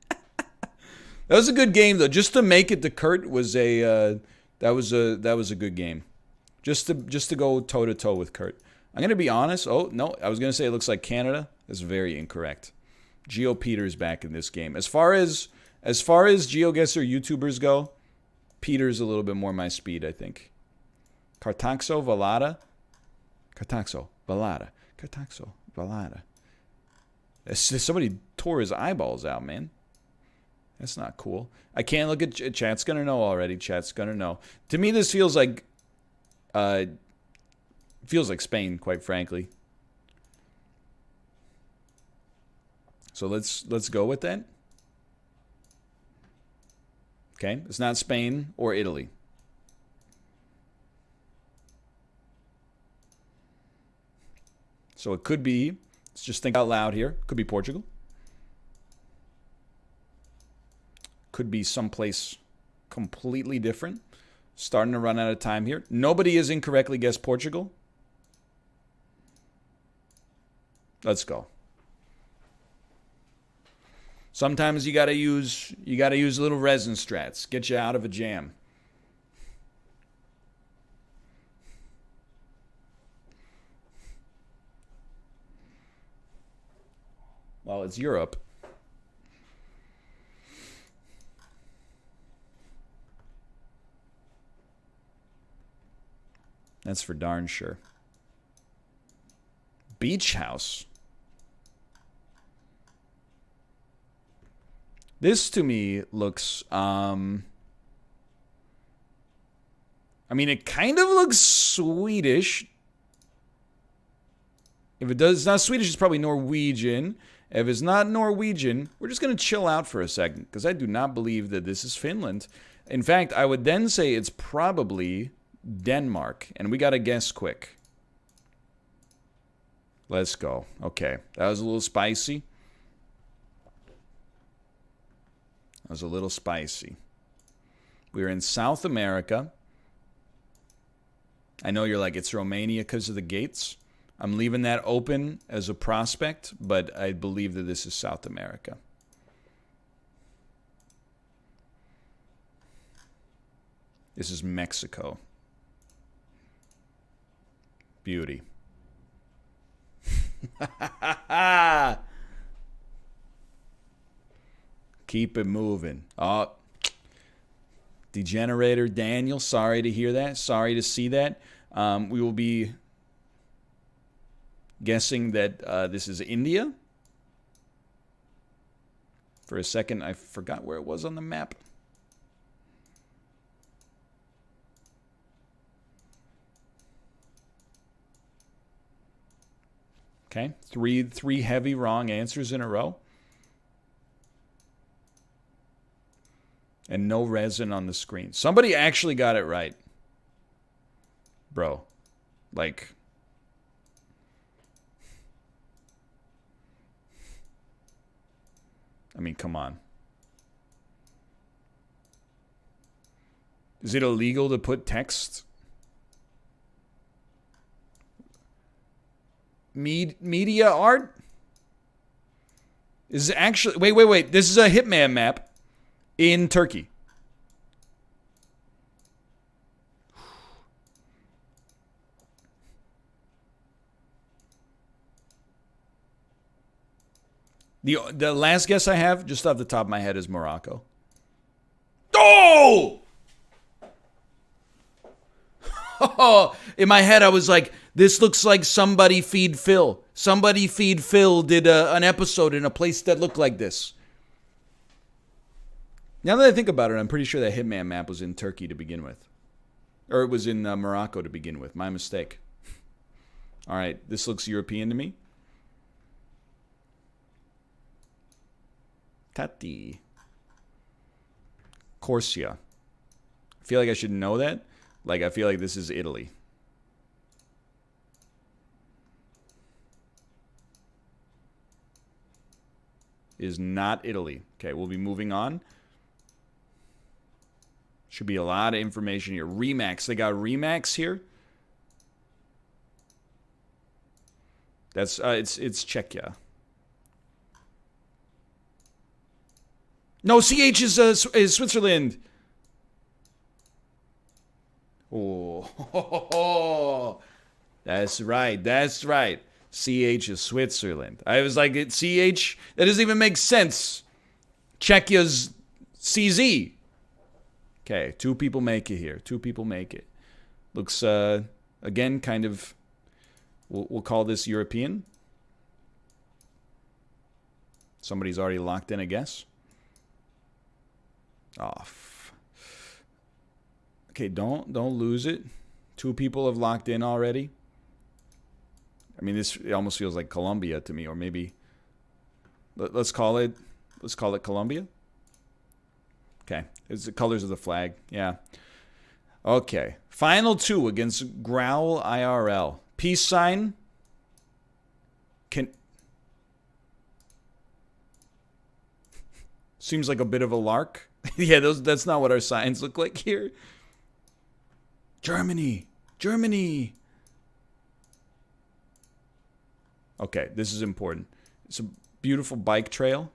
That was a good game, though. Just to make it to Kurt was that was a good game. Just to go toe to toe with Kurt. I'm gonna be honest. Oh no, I was gonna say it looks like Canada. That's very incorrect. Geo Peter's back in this game. As far as GeoGuessr YouTubers go, Peter's a little bit more my speed, I think. Cartaxo Valada. Cartaxo Valada. Cartaxo Valada. Somebody tore his eyeballs out, man. That's not cool. I can't look at chat's gonna know already. Chat's gonna know. To me, this feels like Spain, quite frankly. So let's go with that. Okay, it's not Spain or Italy. So it could be, let's just think out loud here. Could be Portugal. Could be someplace completely different. Starting to run out of time here. Nobody has incorrectly guessed Portugal. Let's go. Sometimes you gotta use little resin strats. Get you out of a jam. Well, it's Europe. That's for darn sure. Beach house. This to me looks, I mean, it kind of looks Swedish. If it does, it's not Swedish, it's probably Norwegian. If it's not Norwegian, we're just going to chill out for a second because I do not believe that this is Finland. In fact, I would then say it's probably Denmark, and we got to guess quick. Let's go. Okay, that was a little spicy. That was a little spicy. We're in South America. I know you're like, it's Romania because of the gates. I'm leaving that open as a prospect, but I believe that this is South America. This is Mexico. Beauty. Keep it moving. Oh, Degenerator Daniel, sorry to hear that. Sorry to see that. We will be guessing that this is India. For a second, I forgot where it was on the map. Okay, three heavy wrong answers in a row. And no resin on the screen. Somebody actually got it right. Bro. Like... I mean, come on. Is it illegal to put text? Media art? Is actually... Wait. This is a Hitman map in Turkey. The last guess I have, just off the top of my head, is Morocco. Oh! In my head, I was like, this looks like Somebody Feed Phil. Somebody Feed Phil did an episode in a place that looked like this. Now that I think about it, I'm pretty sure that Hitman map was in Turkey to begin with. Or it was in Morocco to begin with. My mistake. All right, this looks European to me. Tati. Corsia. I feel like I should know that. Like, I feel like this is Italy. Is not Italy. Okay, we'll be moving on. Should be a lot of information here. Remax. They got Remax here. That's it's Czechia. No, CH is Switzerland. Oh, that's right. That's right. CH is Switzerland. I was like, CH? That doesn't even make sense. Czechia's CZ. Okay, 2 people make it here. 2 people make it. Looks, again, kind of, we'll call this European. Somebody's already locked in a guess. Off. Okay, don't lose it. 2 people have locked in already. I mean, it almost feels like Colombia to me, or maybe let's call it Colombia. Okay, it's the colors of the flag. Yeah. Okay, final 2 against Growl IRL. Peace sign. Seems like a bit of a lark. Yeah, that's not what our signs look like here. Germany. Okay, this is important. It's a beautiful bike trail.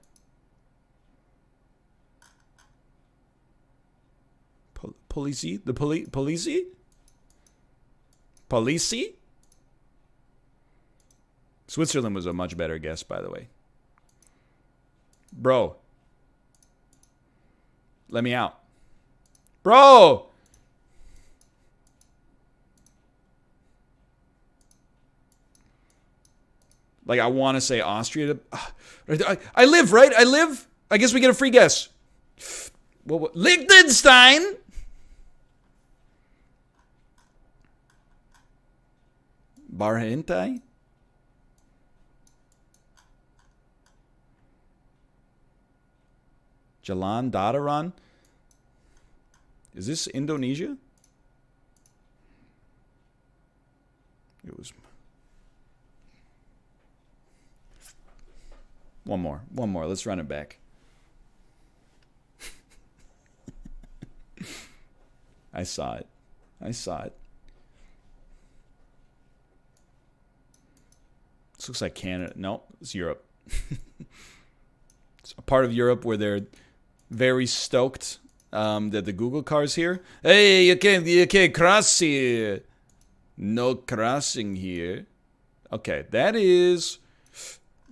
Police? Switzerland was a much better guess, by the way. Bro. Let me out. Bro! Like, I want to say Austria. I live, right? I live. I guess we get a free guess. What? Liechtenstein? Barhentai? Jalan Dadaran? Is this Indonesia? It was... One more. Let's run it back. I saw it. This looks like Canada. No, it's Europe. It's a part of Europe where they're very stoked that the Google car's here. Hey, you can't cross here. No crossing here. Okay, that is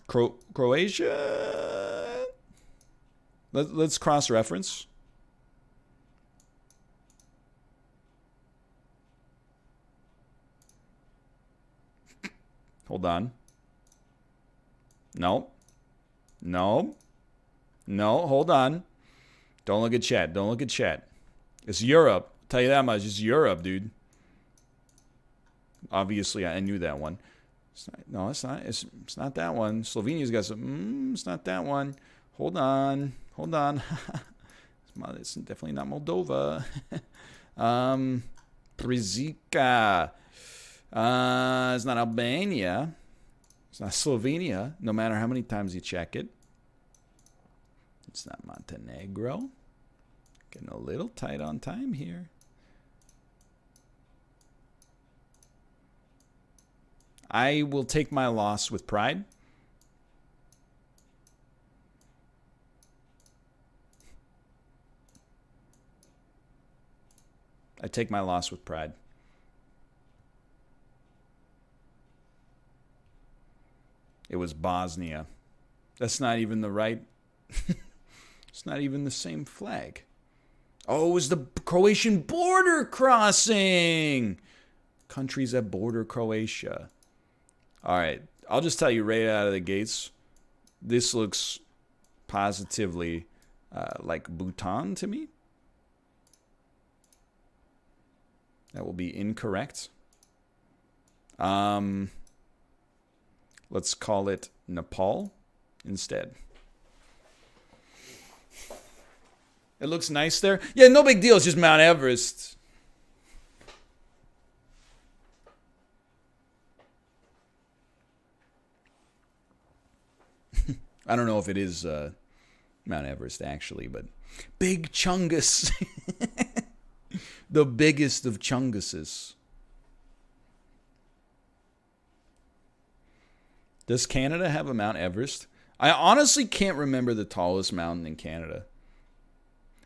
Croatia. Let's cross-reference. Hold on. No. No, hold on. Don't look at chat. Don't look at chat. It's Europe. I'll tell you that much. It's Europe, dude. Obviously, I knew that one. It's not, no, it's not. It's not that one. Slovenia's got some. It's not that one. Hold on. Hold on. It's definitely not Moldova. Brzika. It's not Albania. It's not Slovenia, no matter how many times you check it. It's not Montenegro. Getting a little tight on time here. I will take my loss with pride. I take my loss with pride. It was Bosnia. That's not even the right... It's not even the same flag. Oh, it was the Croatian border crossing! Countries that border Croatia. All right. I'll just tell you right out of the gates. This looks positively like Bhutan to me. That will be incorrect. Let's call it Nepal instead. It looks nice there. Yeah, no big deal. It's just Mount Everest. I don't know if it is Mount Everest, actually, but Big Chungus. The biggest of Chunguses. Does Canada have a Mount Everest? I honestly can't remember the tallest mountain in Canada.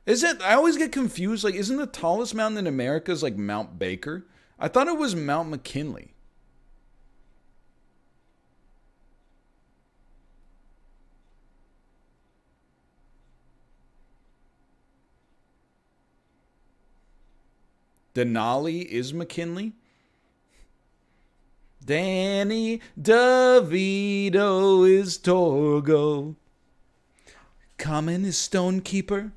Is it? I always get confused. Like, isn't the tallest mountain in America is like Mount Baker? I thought it was Mount McKinley. Denali is McKinley. Danny DeVito is Torgo. Common is Stonekeeper.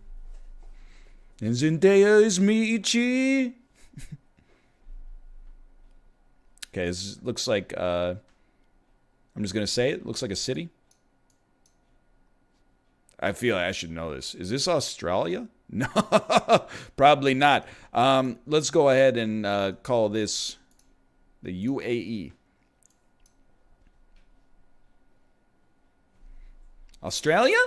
And Zendaya is Michi. Okay, this looks like, I'm just going to say it. Looks like a city. I feel like I should know this. Is this Australia? No, probably not. Let's go ahead and call this the UAE. Australia?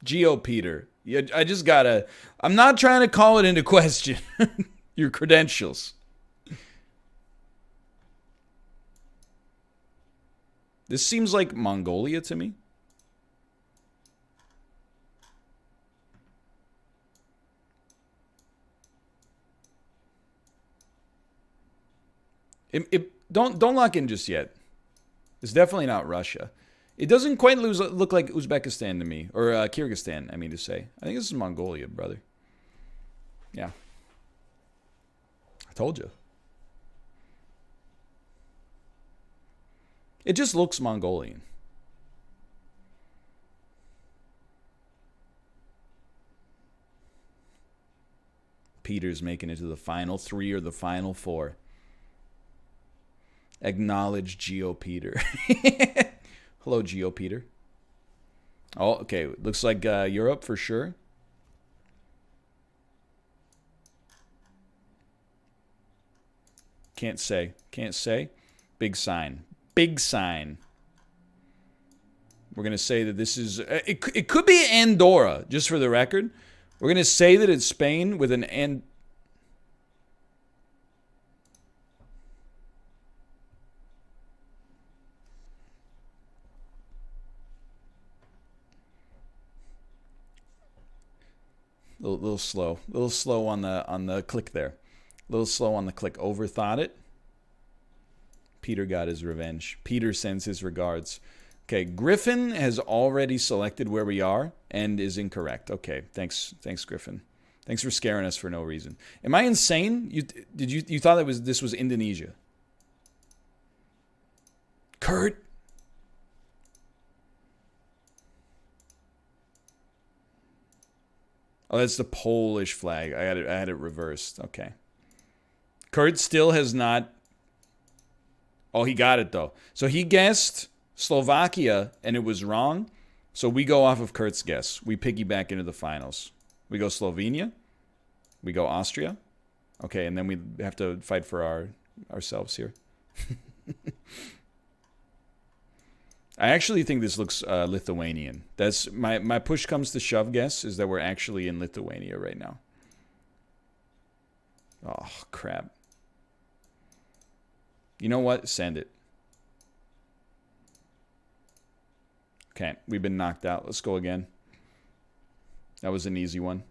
Geopeter. Yeah, I just gotta... I'm not trying to call it into question. Your credentials. This seems like Mongolia to me. Don't lock in just yet. It's definitely not Russia. It doesn't quite look like Uzbekistan to me. Or Kyrgyzstan, I mean to say. I think this is Mongolia, brother. Yeah. I told you. It just looks Mongolian. Peter's making it to the final 3 or the final 4. Acknowledge Geopeter. Hello, Geopeter. Oh, okay. Looks like Europe for sure. Can't say. Can't say. Big sign. Big sign. We're going to say that this is... It could be Andorra, just for the record. We're going to say that it's Spain with an N... little slow. A little slow on the click there. A little slow on the click. Overthought it. Peter got his revenge. Peter sends his regards. Okay, Griffin has already selected where we are and is incorrect. Okay, thanks Griffin. Thanks for scaring us for no reason. Am I insane? You thought this was Indonesia? Kurt. Oh, that's the Polish flag. I had it reversed. Okay. Kurt still has not. Oh, he got it though. So he guessed Slovakia and it was wrong. So we go off of Kurt's guess. We piggyback into the finals. We go Slovenia. We go Austria. Okay, and then we have to fight for ourselves here. I actually think this looks Lithuanian. That's my push comes to shove guess is that we're actually in Lithuania right now. Oh, crap. You know what? Send it. Okay, we've been knocked out. Let's go again. That was an easy one.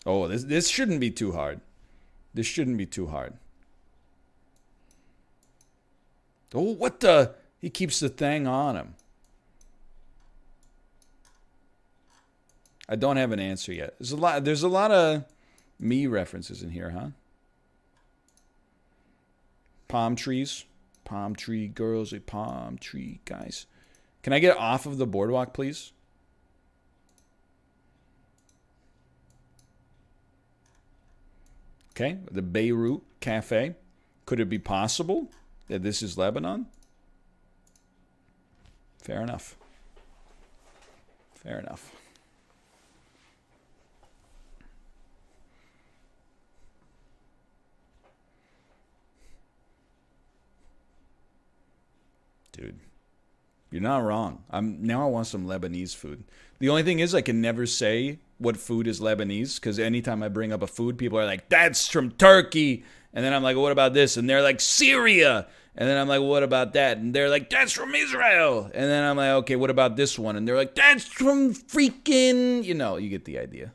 Oh, this shouldn't be too hard. This shouldn't be too hard. Oh, what the? He keeps the thing on him. I don't have an answer yet. There's a lot of me references in here, huh? Palm trees. Palm tree girls, a palm tree guys. Can I get off of the boardwalk, please? Okay, the Beirut Cafe. Could it be possible that this is Lebanon? Fair enough. Fair enough. Dude, you're not wrong. Now I want some Lebanese food. The only thing is I can never say what food is Lebanese because anytime I bring up a food, people are like, that's from Turkey. And then I'm like, well, what about this? And they're like, Syria. And then I'm like, well, what about that? And they're like, that's from Israel. And then I'm like, okay, what about this one? And they're like, that's from freaking, you get the idea.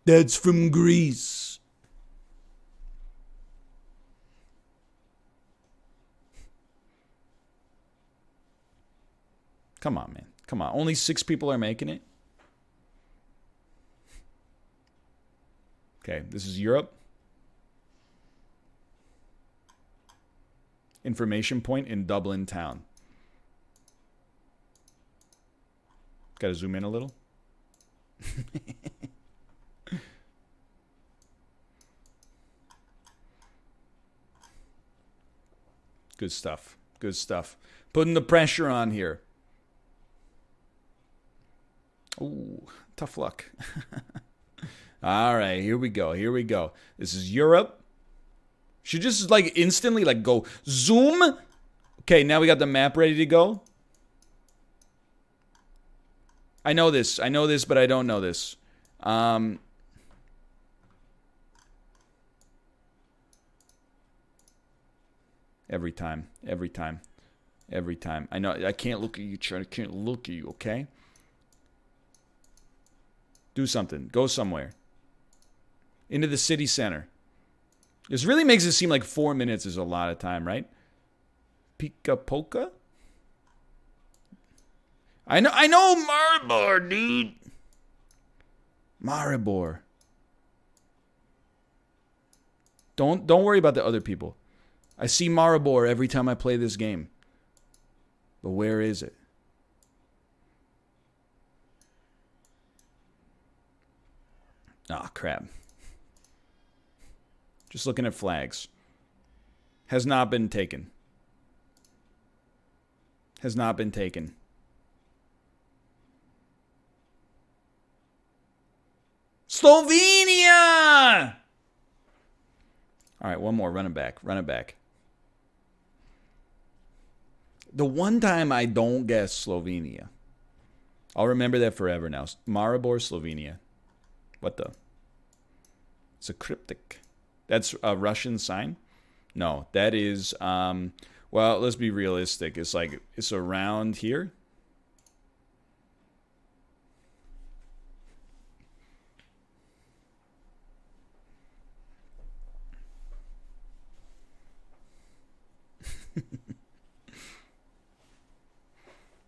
That's from Greece. Come on, man. Come on. Only 6 people are making it. Okay, this is Europe. Information point in Dublin town. Got to zoom in a little. Good stuff. Good stuff. Putting the pressure on here. Ooh, tough luck. All right, here we go. Here we go. This is Europe. Should just like instantly like go zoom. Okay, now we got the map ready to go. I know this, but I don't know this. Every time. I know I can't look at you, Charlie. I can't look at you, okay? Do something. Go somewhere. Into the city center. This really makes it seem like 4 minutes is a lot of time, right? Pika Polka? I know Maribor, dude. Maribor. Don't worry about the other people. I see Maribor every time I play this game. But where is it? Ah, crap. Just looking at flags. Has not been taken. Has not been taken. Slovenia! All right, one more. Run it back. Run it back. The one time I don't guess Slovenia. I'll remember that forever now. Maribor, Slovenia. What the? It's a cryptic. That's a Russian sign? No, that is, well, let's be realistic. It's like, it's around here.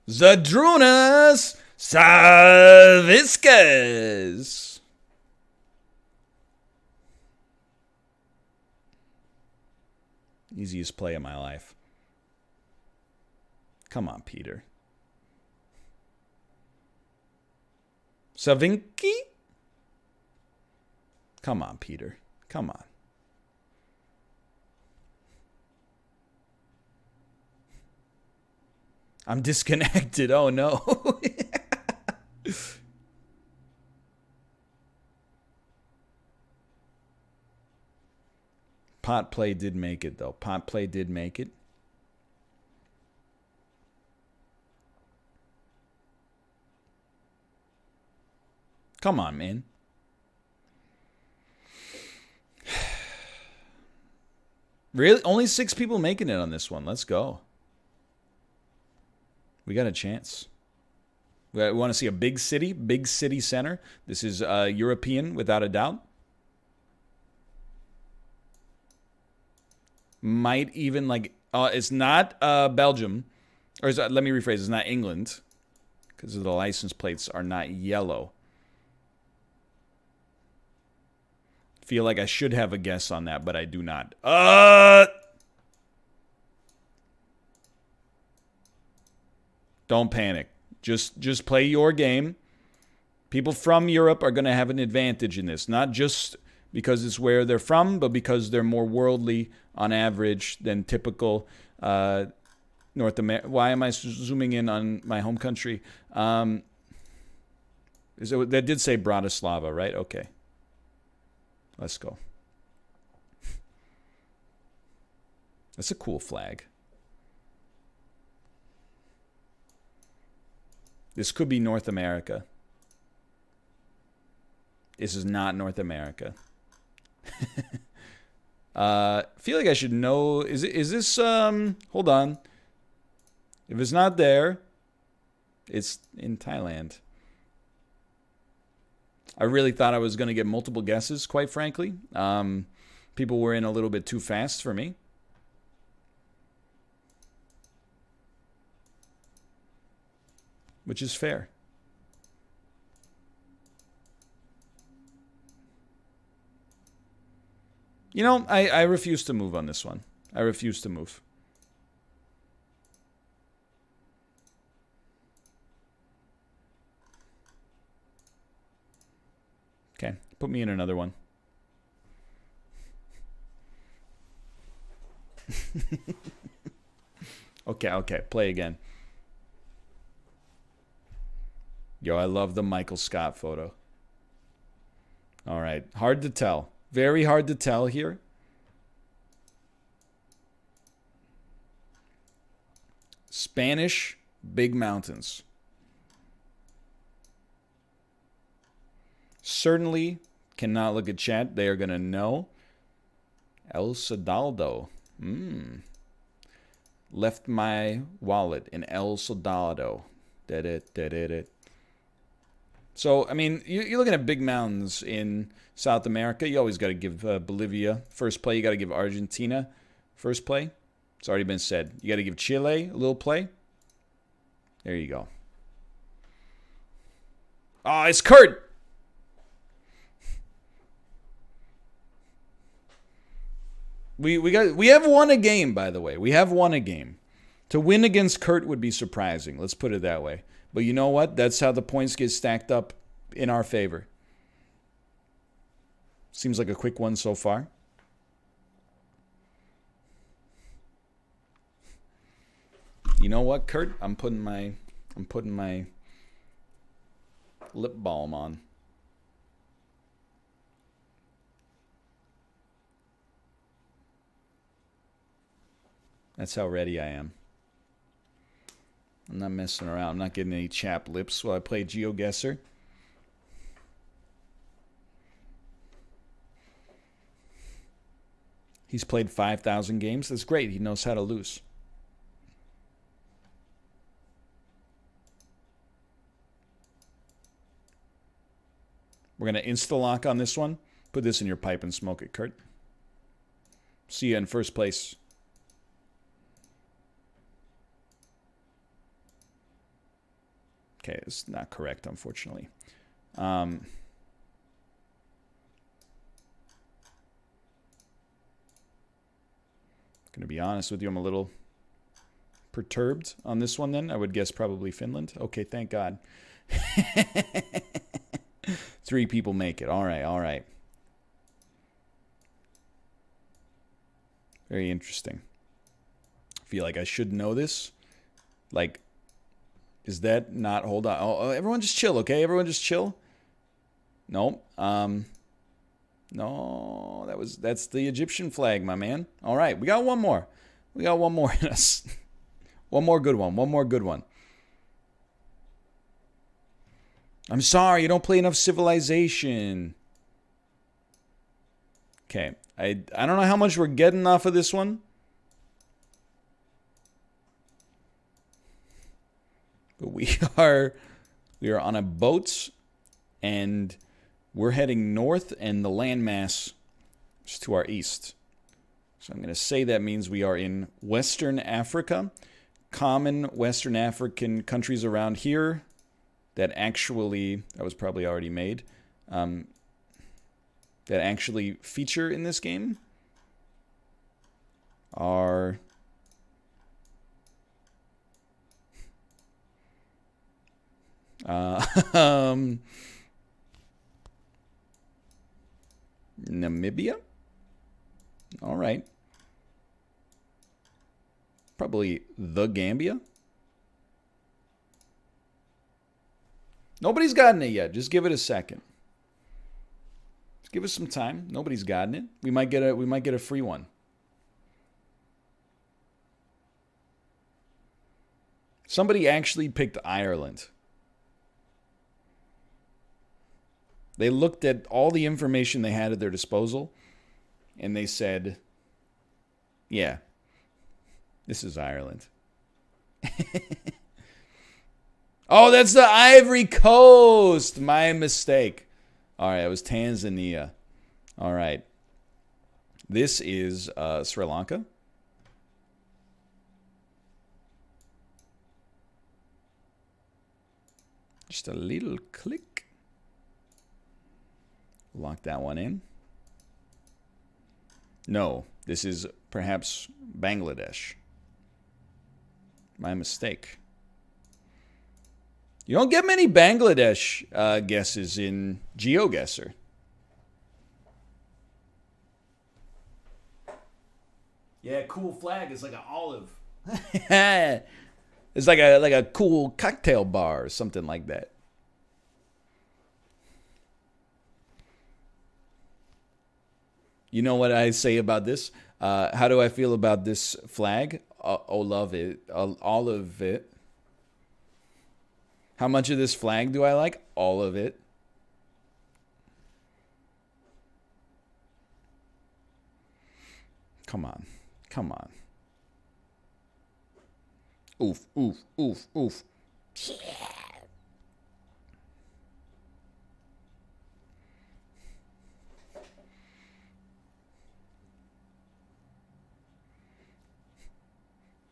Zadrunas Saviskas. Easiest play of my life. Come on, Peter. Savinky? Come on, Peter. Come on. I'm disconnected. Oh, no. Pot play did make it, though. Pot play did make it. Come on, man. Really? Only 6 people making it on this one. Let's go. We got a chance. We want to see a big city center. This is European, without a doubt. Might even like, it's not Belgium. Or let me rephrase, it's not England. Because the license plates are not yellow. Feel like I should have a guess on that, but I do not. Don't panic. Just play your game. People from Europe are going to have an advantage in this. Not just because it's where they're from, but because they're more worldly on average than typical North America. Why am I zooming in on my home country? That did say Bratislava, right? Okay. Let's go. That's a cool flag. This could be North America. This is not North America. Feel like I should know. Is this hold on. If it's not there, it's in Thailand. I really thought I was going to get multiple guesses, quite frankly. People were in a little bit too fast for me. Which is fair. You know, I refuse to move on this one. I refuse to move. Okay, put me in another one. Okay, play again. Yo, I love the Michael Scott photo. All right, hard to tell. Very hard to tell here. Spanish big mountains. Certainly cannot look at chat. They are going to know. El Soldado. Left my wallet in El Soldado. Did it. So, I mean, you're looking at big mountains in South America. You always got to give Bolivia first play. You got to give Argentina first play. It's already been said. You got to give Chile a little play. There you go. Oh, it's Kurt. We have won a game, by the way. We have won a game. To win against Kurt would be surprising. Let's put it that way. But you know what? That's how the points get stacked up in our favor. Seems like a quick one so far. You know what, Kurt? I'm putting my lip balm on. That's how ready I am. I'm not messing around. I'm not getting any chapped lips while I play Geoguessr. He's played 5,000 games. That's great. He knows how to lose. We're going to insta-lock on this one. Put this in your pipe and smoke it, Kurt. See you in first place. Okay, it's not correct, unfortunately. Gonna be honest with you, I'm a little perturbed on this one then. I would guess probably Finland. Okay, thank God. 3 people make it. All right, all right. Very interesting. I feel like I should know this. Like, is that not... Hold on. Oh, everyone just chill, okay? Everyone just chill. Nope. No, that's the Egyptian flag, my man. All right, we got one more. We got one more in us. One more good one. One more good one. I'm sorry, you don't play enough Civilization. Okay, I don't know how much we're getting off of this one. But we are on a boat, and we're heading north, and the landmass is to our east. So I'm going to say that means we are in Western Africa. Common Western African countries around here that actually, that was probably already made, that actually feature in this game are Namibia? All right. Probably the Gambia. Nobody's gotten it yet. Just give it a second. Just give us some time. Nobody's gotten it. We might get a free one. Somebody actually picked Ireland. They looked at all the information they had at their disposal, and they said, yeah, this is Ireland. Oh, that's the Ivory Coast. My mistake. All right, it was Tanzania. All right. This is Sri Lanka. Just a little click. Lock that one in. No, this is perhaps Bangladesh. My mistake. You don't get many Bangladesh guesses in Geoguessr. Yeah, cool flag is like an olive. It's like a cool cocktail bar or something like that. You know what I say about this? How do I feel about this flag? Oh, love it. All of it. How much of this flag do I like? All of it. Come on. Come on. Oof, oof, oof, oof. Yeah.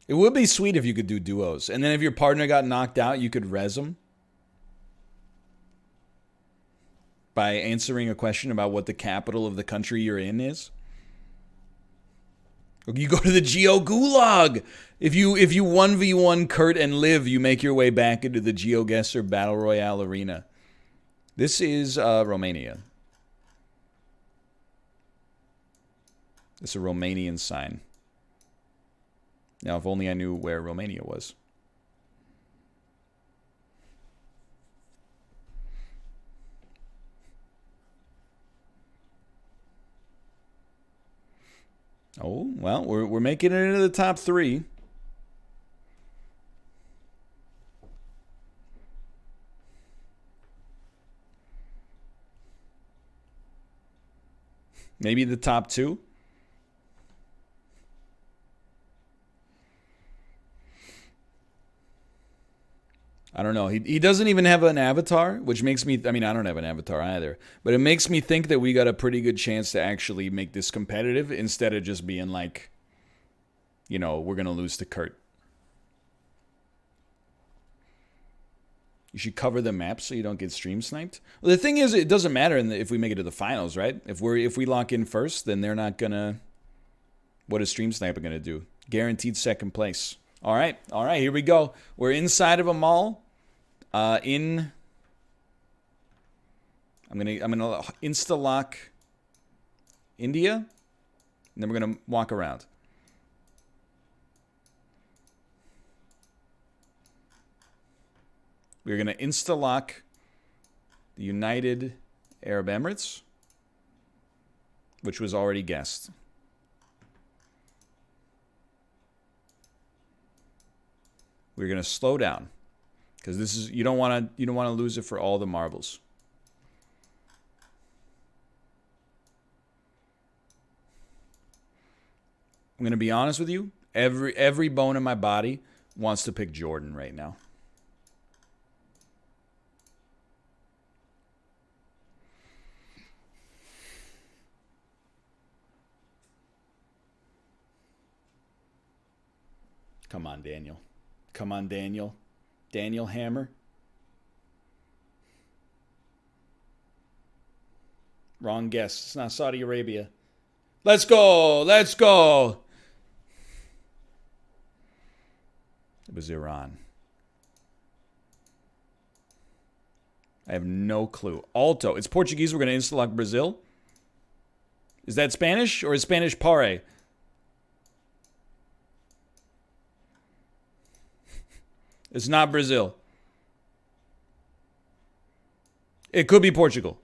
It would be sweet if you could do duos. And then if your partner got knocked out, you could res them by answering a question about what the capital of the country you're in is. You go to the Geo Gulag. If you 1v1 Kurt and Liv, you make your way back into the Geoguessr Battle Royale arena. This is Romania. It's a Romanian sign. Now, if only I knew where Romania was. Oh, well, we're making it into the top 3. Maybe the top 2. I don't know. He doesn't even have an avatar, which makes me... I mean, I don't have an avatar either. But it makes me think that we got a pretty good chance to actually make this competitive instead of just being like, you know, we're going to lose to Kurt. You should cover the map so you don't get stream sniped. Well, the thing is, it doesn't matter if we make it to the finals, right? If we lock in first, then they're not gonna. What is stream sniper gonna do? Guaranteed second place. All right, here we go. We're inside of a mall. I'm gonna insta lock India, and then we're gonna walk around. We're gonna insta lock the United Arab Emirates, which was already guessed. We're gonna slow down because this is you don't want to lose it for all the marbles. I'm gonna be honest with you. Every bone in my body wants to pick Jordan right now. Come on, Daniel. Come on, Daniel. Daniel Hammer. Wrong guess. It's not Saudi Arabia. Let's go. Let's go. It was Iran. I have no clue. Alto. It's Portuguese. We're going to insta-lock Brazil. Is that Spanish or is Spanish pare? It's not Brazil. It could be Portugal.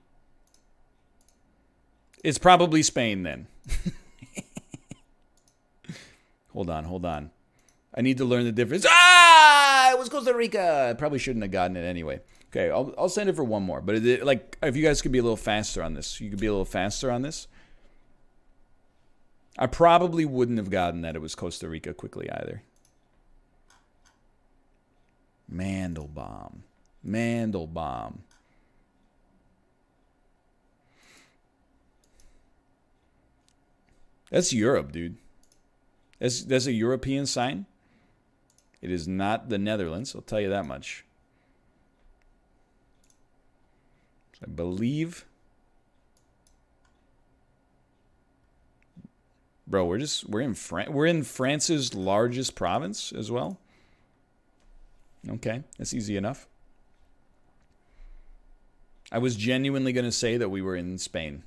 It's probably Spain then. Hold on. I need to learn the difference. It was Costa Rica. I probably shouldn't have gotten it anyway. Okay, I'll send it for one more. But if you guys could be a little faster on this. You could be a little faster on this. I probably wouldn't have gotten that it was Costa Rica quickly either. Mandelbaum. That's Europe, dude. That's a European sign. It is not the Netherlands, I'll tell you that much. I believe. Bro, we're in France's largest province as well. Okay, that's easy enough. I was genuinely going to say that we were in Spain.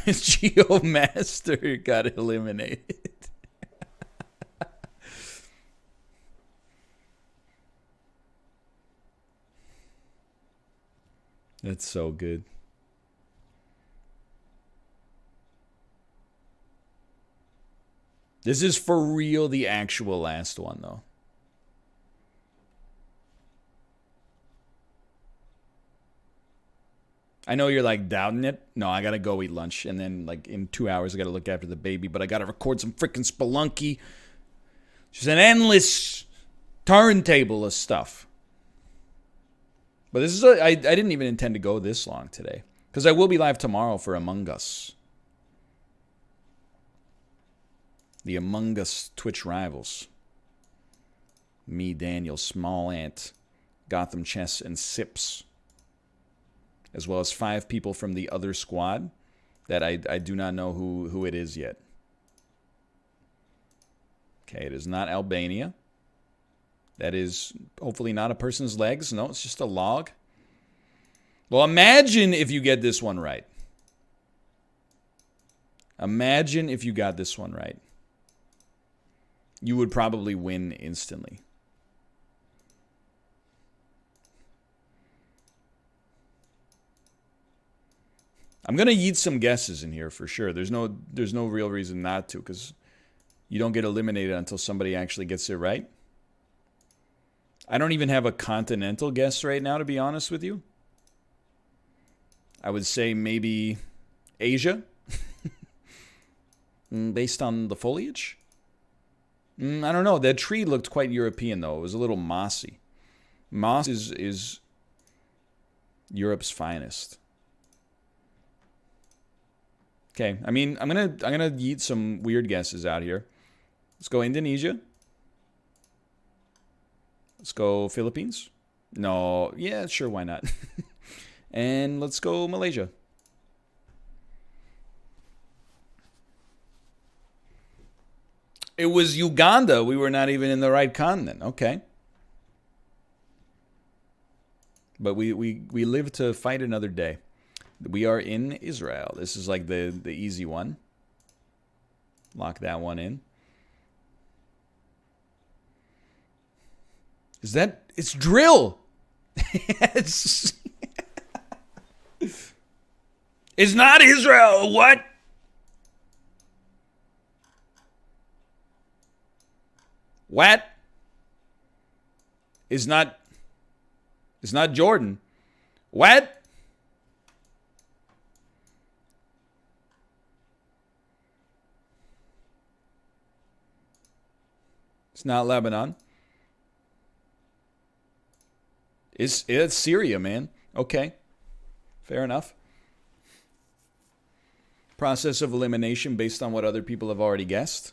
Geomaster got eliminated. That's so good. This is for real the actual last one, though. I know you're like doubting it. No, I gotta go eat lunch, and then like in 2 hours I gotta look after the baby. But I gotta record some freaking Spelunky. Just an endless turntable of stuff. But this is I didn't even intend to go this long today because I will be live tomorrow for Among Us. The Among Us Twitch rivals. Me, Daniel, Small Ant, Gotham Chess, and Sips. As well as 5 people from the other squad that I do not know who it is yet. Okay, it is not Albania. That is hopefully not a person's legs. No, it's just a log. Well, imagine if you get this one right. Imagine if you got this one right. You would probably win instantly. I'm gonna yeet some guesses in here for sure. There's no real reason not to, because you don't get eliminated until somebody actually gets it right. I don't even have a continental guess right now, to be honest with you. I would say maybe Asia, based on the foliage. I don't know. That tree looked quite European, though. It was a little mossy. Moss is Europe's finest. Okay, I mean, I'm gonna yeet some weird guesses out here. Let's go Indonesia. Let's go Philippines. No, yeah, sure, why not? And let's go Malaysia. It was Uganda. We were not even in the right continent. Okay. But we live to fight another day. We are in Israel. This is like the easy one. Lock that one in. Is that... It's drill! Yes. It's not Israel! What? What? It's not Jordan. What? It's not Lebanon. It's Syria, man. Okay. Fair enough. Process of elimination based on what other people have already guessed.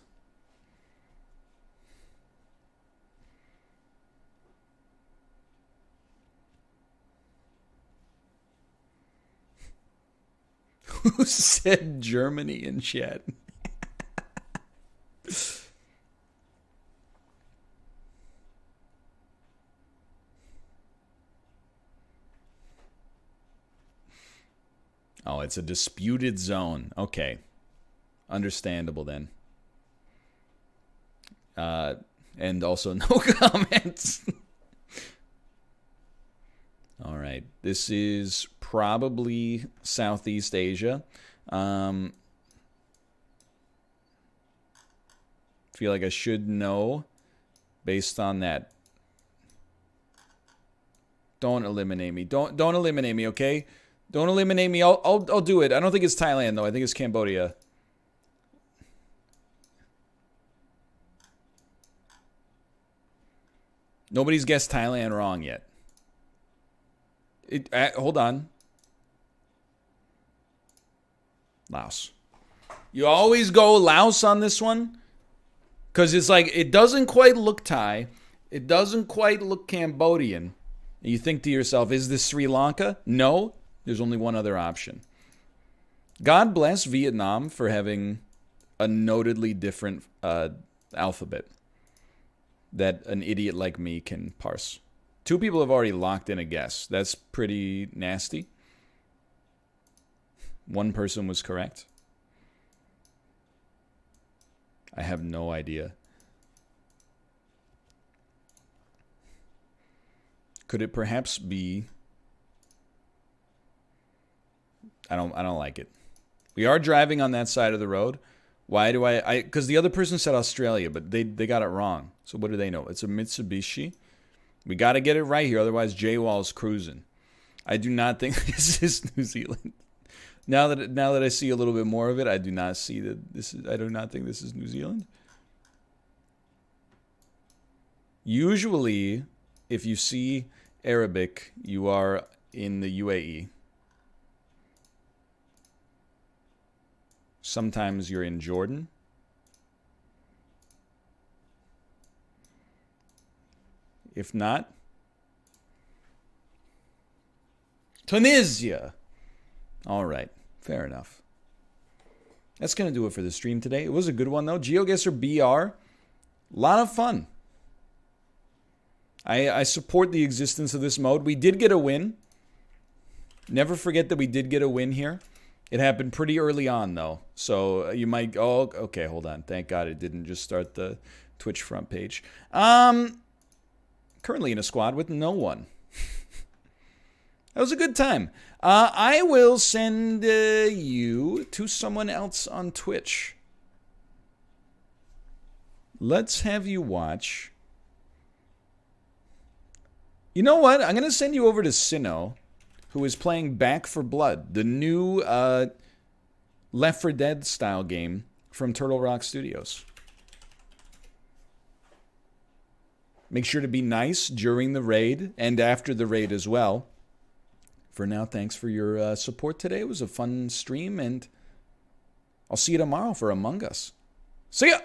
Who said Germany in chat? Oh, it's a disputed zone. Okay. Understandable then. And also no comments. All right. This is probably Southeast Asia. Feel like I should know based on that. Don't eliminate me. Don't eliminate me, okay? Don't eliminate me. I'll do it. I don't think it's Thailand though. I think it's Cambodia. Nobody's guessed Thailand wrong yet. Hold on. Laos. You always go Laos on this one because it's like it doesn't quite look Thai. It doesn't quite look Cambodian. And you think to yourself, is this Sri Lanka? No. There's only one other option. God bless Vietnam for having a notedly different alphabet that an idiot like me can parse. 2 people have already locked in a guess. That's pretty nasty. 1 person was correct. I have no idea. Could it perhaps be... I don't like it. We are driving on that side of the road. Why do I because the other person said Australia, but they got it wrong. So what do they know? It's a Mitsubishi. We got to get it right here, otherwise J-Wall's cruising. I do not think this is New Zealand. Now that I see a little bit more of it, I do not see that this is. I do not think this is New Zealand. Usually, if you see Arabic, you are in the UAE. Sometimes you're in Jordan. If not, Tunisia. All right, fair enough. That's going to do it for the stream today. It was a good one, though. Geoguessr BR. A lot of fun. I support the existence of this mode. We did get a win. Never forget that we did get a win here. It happened pretty early on, though. So you might... Oh, okay, hold on. Thank God it didn't just start the Twitch front page. Currently in a squad with no one. That was a good time. I will send you to someone else on Twitch. Let's have you watch... You know what? I'm going to send you over to Sinnoh, who is playing Back for Blood, the new Left 4 Dead style game from Turtle Rock Studios. Make sure to be nice during the raid and after the raid as well. For now, thanks for your support today. It was a fun stream, and I'll see you tomorrow for Among Us. See ya!